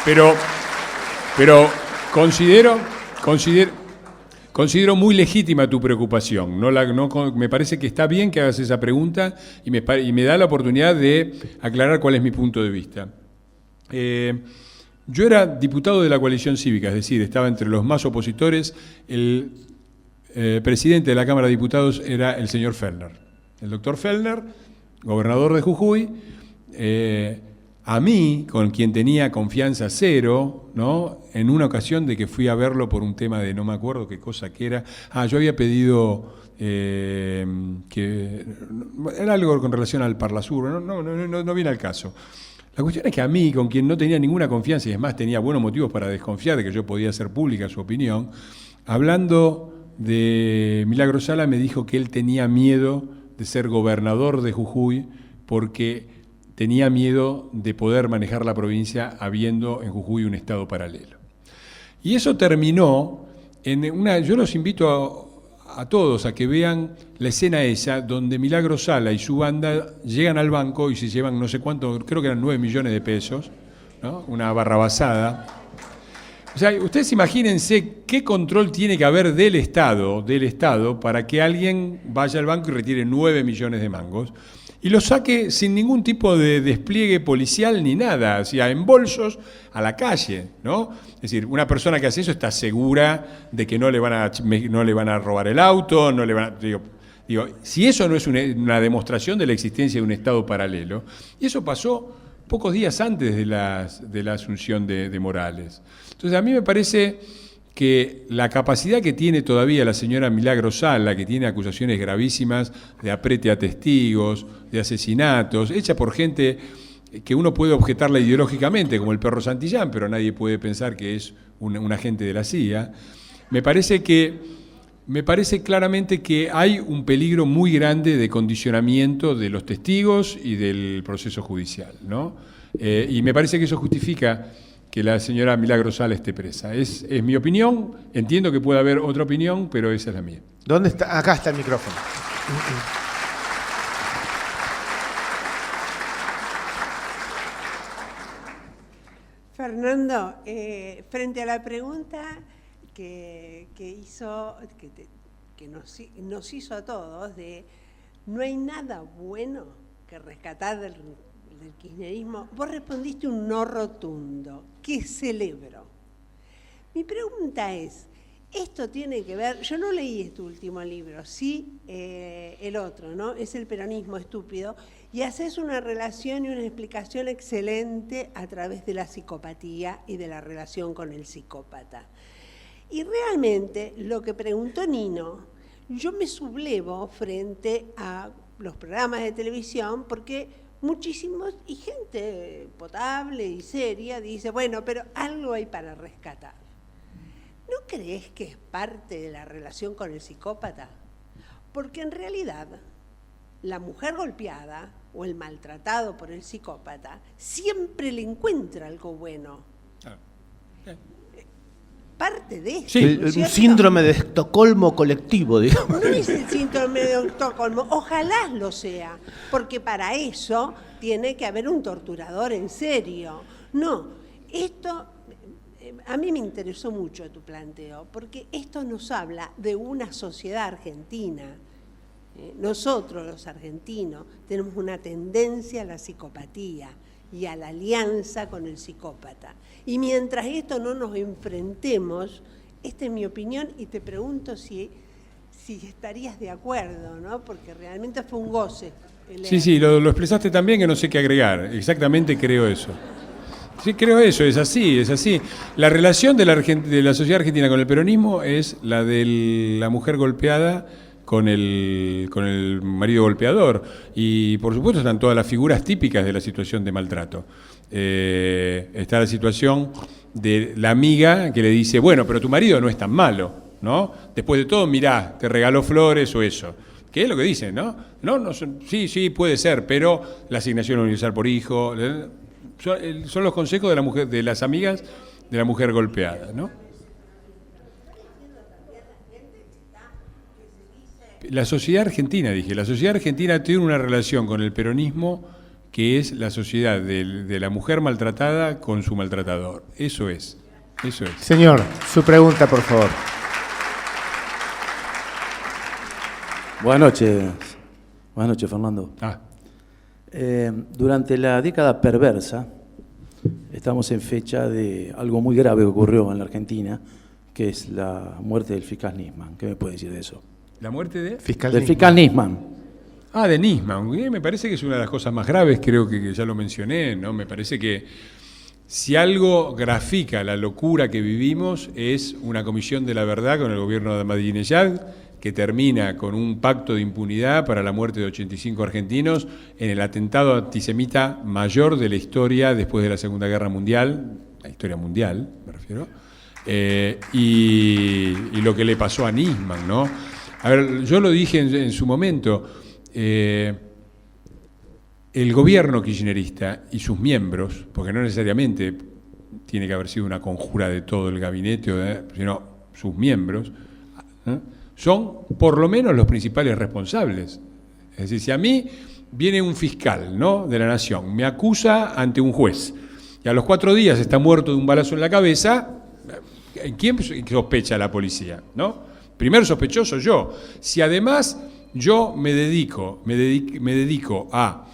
Pero considero muy legítima tu preocupación. Me parece que está bien que hagas esa pregunta y me da la oportunidad de aclarar cuál es mi punto de vista. Yo era diputado de la coalición cívica, es decir, estaba entre los más opositores. El presidente de la Cámara de Diputados era el señor Fellner. El doctor Fellner, gobernador de Jujuy, a mí, con quien tenía confianza cero, ¿no? En una ocasión de que fui a verlo por un tema de no me acuerdo qué cosa que era. Yo había pedido que era algo con relación al Parlasur, no viene al caso. La cuestión es que a mí, con quien no tenía ninguna confianza, y es más, tenía buenos motivos para desconfiar de que yo podía hacer pública su opinión, hablando de Milagro Sala, me dijo que él tenía miedo de ser gobernador de Jujuy porque tenía miedo de poder manejar la provincia habiendo en Jujuy un estado paralelo. Y eso terminó en una... Yo los invito a todos a que vean la escena esa donde Milagro Sala y su banda llegan al banco y se llevan no sé cuánto, creo que eran 9 millones de pesos, ¿no? Una barrabasada. O sea, ustedes imagínense qué control tiene que haber del Estado para que alguien vaya al banco y retire 9 millones de mangos y lo saque sin ningún tipo de despliegue policial ni nada, o sea, en bolsos a la calle, ¿no? Es decir, una persona que hace eso está segura de que no le van a robar el auto, no le van a... Digo, si eso no es una demostración de la existencia de un Estado paralelo, y eso pasó pocos días antes de la asunción de Morales. Entonces, a mí me parece que la capacidad que tiene todavía la señora Milagro Sala, que tiene acusaciones gravísimas de aprete a testigos, de asesinatos, hecha por gente que uno puede objetarla ideológicamente, como el perro Santillán, pero nadie puede pensar que es un agente de la CIA, me parece claramente que hay un peligro muy grande de condicionamiento de los testigos y del proceso judicial, ¿no? Y me parece que eso justifica que la señora Milagro Sala esté presa. Es mi opinión, entiendo que puede haber otra opinión, pero esa es la mía.
¿Dónde está? Acá está el micrófono.
Fernando, frente a la pregunta que nos hizo a todos de no hay nada bueno que rescatar del kirchnerismo, vos respondiste un no rotundo, que celebro. Mi pregunta es, esto tiene que ver, yo no leí este último libro, sí el otro, ¿no? Es el peronismo estúpido, y haces una relación y una explicación excelente a través de la psicopatía y de la relación con el psicópata. Y realmente lo que preguntó Nino, yo me sublevo frente a los programas de televisión porque muchísimos, y gente potable y seria, dice, bueno, pero algo hay para rescatar. ¿No crees que es parte de la relación con el psicópata? Porque en realidad, la mujer golpeada o el maltratado por el psicópata siempre le encuentra algo bueno. Parte de esto.
Sí, un síndrome de Estocolmo colectivo, digamos.
No es el síndrome de Estocolmo, ojalá lo sea, porque para eso tiene que haber un torturador en serio. No, esto, a mí me interesó mucho tu planteo, porque esto nos habla de una sociedad argentina. Nosotros, los argentinos, tenemos una tendencia a la psicopatía y a la alianza con el psicópata. Y mientras esto no nos enfrentemos, esta es mi opinión y te pregunto si si estarías de acuerdo, ¿no? Porque realmente fue un goce.
Sí, lo expresaste tan bien que no sé qué agregar. Exactamente creo eso. Sí, creo eso, es así, es así. La relación de la sociedad argentina con el peronismo es la de la mujer golpeada con el marido golpeador. Y por supuesto están todas las figuras típicas de la situación de maltrato. Está la situación de la amiga que le dice, bueno, pero tu marido no es tan malo, ¿no? Después de todo, mirá, te regaló flores o eso. ¿Qué es lo que dicen, no? Sí, puede ser, pero la asignación universal por hijo... Son los consejos de la mujer, de las amigas de la mujer golpeada, ¿no? La sociedad argentina, dije, la sociedad argentina tiene una relación con el peronismo que es la sociedad de la mujer maltratada con su maltratador. Eso es.
Señor, su pregunta, por favor.
Buenas noches, Fernando. Durante la década perversa, estamos en fecha de algo muy grave que ocurrió en la Argentina, que es la muerte del fiscal Nisman. ¿Qué me puede decir de eso?
¿La muerte de?
Del fiscal Nisman.
De Nisman. Me parece que es una de las cosas más graves, creo que ya lo mencioné, ¿no? Me parece que si algo grafica la locura que vivimos es una comisión de la verdad con el gobierno de Ahmadinejad, que termina con un pacto de impunidad para la muerte de 85 argentinos en el atentado antisemita mayor de la historia después de la Segunda Guerra Mundial, la historia mundial, me refiero, y lo que le pasó a Nisman, ¿no? A ver, yo lo dije en su momento, el gobierno kirchnerista y sus miembros, porque no necesariamente tiene que haber sido una conjura de todo el gabinete, sino sus miembros, son por lo menos los principales responsables. Es decir, si a mí viene un fiscal, ¿no?, de la Nación, me acusa ante un juez, y a los 4 días está muerto de un balazo en la cabeza, ¿quién sospecha a la policía, no? Primer sospechoso yo. Si además yo me dedico a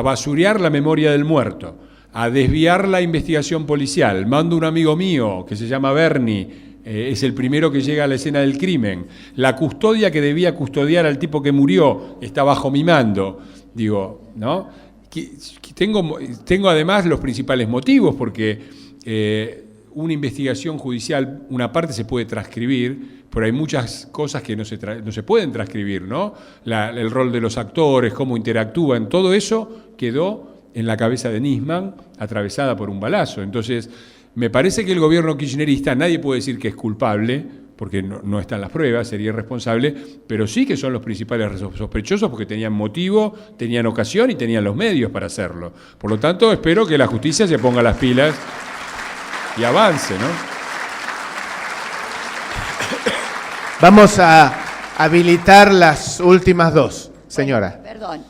basurear la memoria del muerto, a desviar la investigación policial, mando un amigo mío que se llama Bernie, es el primero que llega a la escena del crimen, la custodia que debía custodiar al tipo que murió está bajo mi mando, digo, ¿no? Tengo además los principales motivos, porque una investigación judicial, una parte se puede transcribir, pero hay muchas cosas que no se pueden transcribir, ¿no? El rol de los actores, cómo interactúan, todo eso quedó en la cabeza de Nisman, atravesada por un balazo. Entonces, me parece que el gobierno kirchnerista, nadie puede decir que es culpable, porque no están las pruebas, sería irresponsable, pero sí que son los principales sospechosos porque tenían motivo, tenían ocasión y tenían los medios para hacerlo. Por lo tanto, espero que la justicia se ponga las pilas y avance, ¿no?
Vamos a habilitar las últimas 2, señora.
Perdón,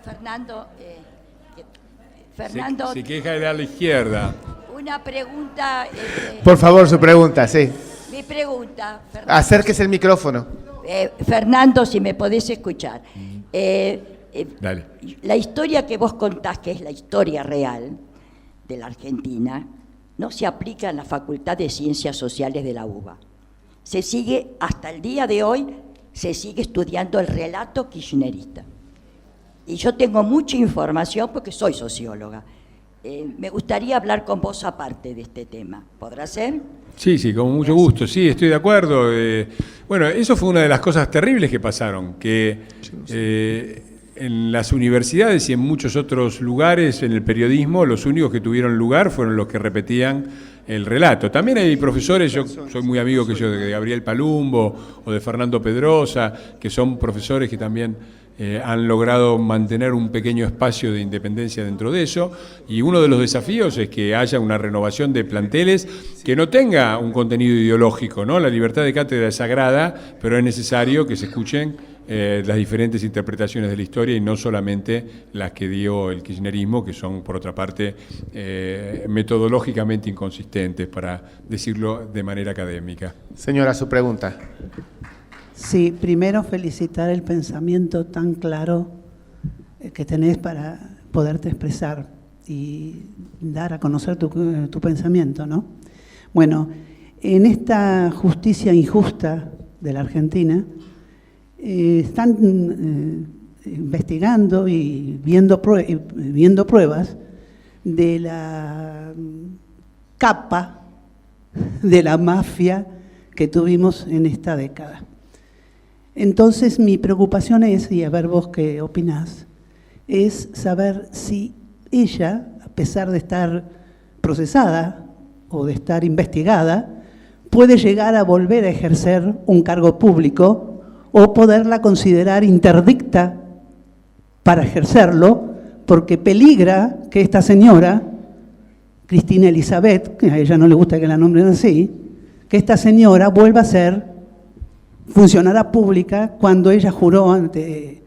Fernando.
Se queja de la izquierda.
Una pregunta.
Por favor, su pregunta, sí.
Mi pregunta, Fernando.
Acérquese el micrófono.
Fernando, si me podés escuchar.
Dale.
La historia que vos contás, que es la historia real de la Argentina, no se aplica en la Facultad de Ciencias Sociales de la UBA. Se sigue, hasta el día de hoy, se sigue estudiando el relato kirchnerista. Y yo tengo mucha información porque soy socióloga. Me gustaría hablar con vos aparte de este tema. ¿Podrá ser?
Sí, con mucho gusto. Sí, estoy de acuerdo. Bueno, eso fue una de las cosas terribles que pasaron, que en las universidades y en muchos otros lugares en el periodismo, los únicos que tuvieron lugar fueron los que repetían el relato. También hay profesores, yo soy muy amigo de Gabriel Palumbo o de Fernando Pedrosa, que son profesores que también han logrado mantener un pequeño espacio de independencia dentro de eso, y uno de los desafíos es que haya una renovación de planteles que no tenga un contenido ideológico, ¿no? La libertad de cátedra es sagrada, pero es necesario que se escuchen las diferentes interpretaciones de la historia y no solamente las que dio el kirchnerismo, que son, por otra parte, metodológicamente inconsistentes, para decirlo de manera académica.
Señora, su pregunta.
Sí, primero felicitar el pensamiento tan claro que tenés para poderte expresar y dar a conocer tu pensamiento, ¿no? Bueno, en esta justicia injusta de la Argentina, están investigando y viendo pruebas de la capa de la mafia que tuvimos en esta década. Entonces mi preocupación es, y a ver vos qué opinás, es saber si ella, a pesar de estar procesada o de estar investigada, puede llegar a volver a ejercer un cargo público o poderla considerar interdicta para ejercerlo, porque peligra que esta señora, Cristina Elizabeth, que a ella no le gusta que la nombren así, que esta señora vuelva a ser funcionaria pública cuando ella juró ante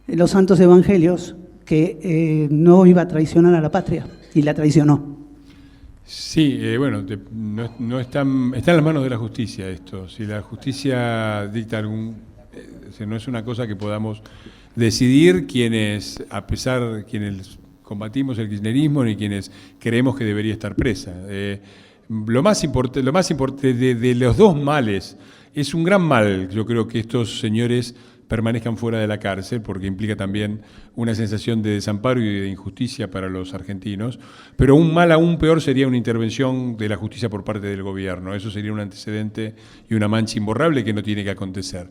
los santos evangelios que no iba a traicionar a la patria, y la traicionó.
Sí, bueno, no está en las manos de la justicia esto. Si la justicia dicta algún... no es una cosa que podamos decidir quienes combatimos el kirchnerismo ni quienes creemos que debería estar presa. Lo más importante de los dos males, es un gran mal, yo creo, que estos señores permanezcan fuera de la cárcel, porque implica también una sensación de desamparo y de injusticia para los argentinos, pero un mal aún peor sería una intervención de la justicia por parte del gobierno. Eso sería un antecedente y una mancha imborrable que no tiene que acontecer.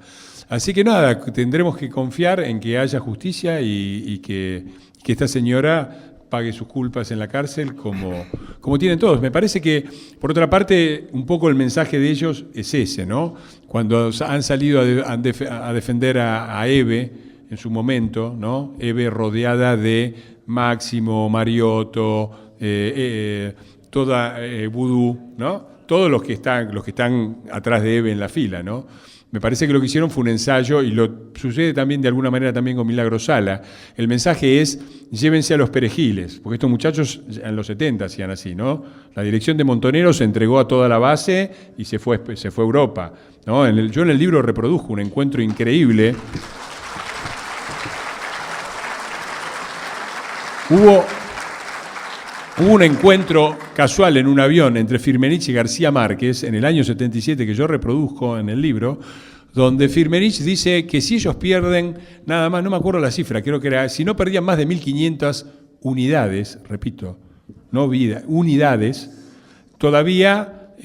Así que nada, tendremos que confiar en que haya justicia y que esta señora pague sus culpas en la cárcel como tienen todos. Me parece que, por otra parte, un poco el mensaje de ellos es ese, ¿no? Cuando han salido a defender a Eve en su momento, ¿no? Eve rodeada de Máximo, Mariotto, toda Vudú, ¿no? Todos los que están atrás de Eve en la fila, ¿no? Me parece que lo que hicieron fue un ensayo, y lo sucede también de alguna manera también con Milagro Sala. El mensaje es: llévense a los perejiles, porque estos muchachos en los 70 hacían así, ¿no? La dirección de Montoneros se entregó a toda la base y se fue a Europa, ¿no? Yo en el libro reproduzco un encuentro increíble. Hubo un encuentro casual en un avión entre Firmenich y García Márquez en el año 77, que yo reproduzco en el libro, donde Firmenich dice que si ellos pierden nada más, no me acuerdo la cifra, creo que era, si no perdían más de 1.500 unidades, repito, no vida, unidades, todavía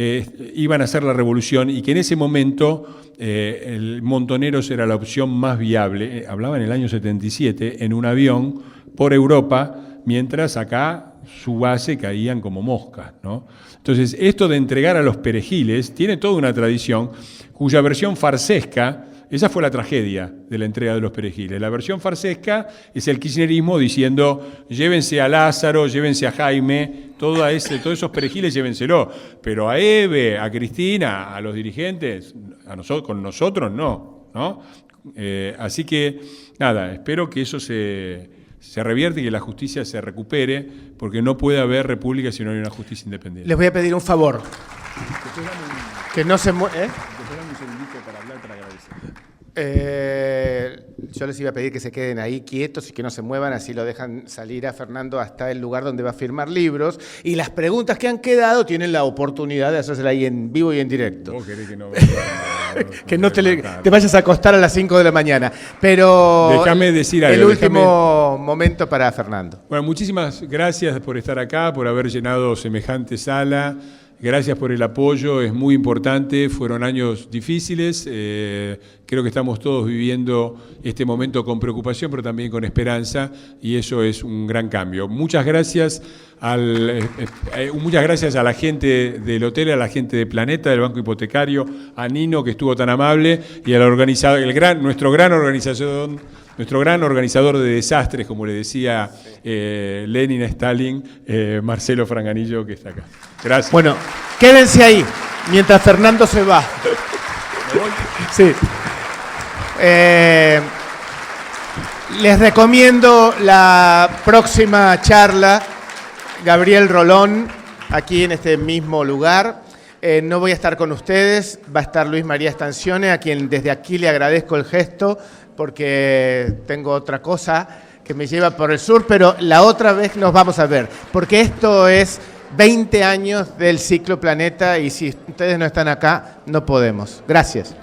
iban a hacer la revolución, y que en ese momento el Montoneros era la opción más viable. Hablaba en el año 77, en un avión por Europa, mientras acá su base caían como moscas, ¿no? Entonces, esto de entregar a los perejiles tiene toda una tradición, cuya versión farsesca, esa fue la tragedia de la entrega de los perejiles. La versión farsesca es el kirchnerismo diciendo: llévense a Lázaro, llévense a Jaime, todos esos perejiles llévenselo, pero a Eve, a Cristina, a los dirigentes, con nosotros no, ¿no? Así que, nada, espero que eso se revierte y que la justicia se recupere, porque no puede haber república si no hay una justicia independiente.
Les voy a pedir un favor. Que no se muevan.
un segundito para hablar, para agradecer.
Yo les iba a pedir que se queden ahí quietos y que no se muevan, así lo dejan salir a Fernando hasta el lugar donde va a firmar libros, y las preguntas que han quedado tienen la oportunidad de hacerse ahí en vivo y en directo.
¿Vos querés que no
que no te vayas a acostar a las 5 de la mañana. Pero
déjame decir algo.
El último momento para Fernando.
Bueno, muchísimas gracias por estar acá, por haber llenado semejante sala. Gracias por el apoyo, es muy importante. Fueron años difíciles. Creo que estamos todos viviendo este momento con preocupación, pero también con esperanza, y eso es un gran cambio. Muchas gracias a la gente del hotel, a la gente de Planeta, del Banco Hipotecario, a Nino, que estuvo tan amable, y al organizador, nuestro gran organizador de desastres, como le decía Lenin a Stalin, Marcelo Franganillo, que está acá. Gracias.
Bueno, quédense ahí mientras Fernando se va. Sí. Les recomiendo la próxima charla, Gabriel Rolón, aquí en este mismo lugar. No voy a estar con ustedes, va a estar Luis María Estancione, a quien desde aquí le agradezco el gesto, porque tengo otra cosa que me lleva por el sur, pero la otra vez nos vamos a ver, porque esto es 20 años del ciclo Planeta, y si ustedes no están acá, no podemos. Gracias.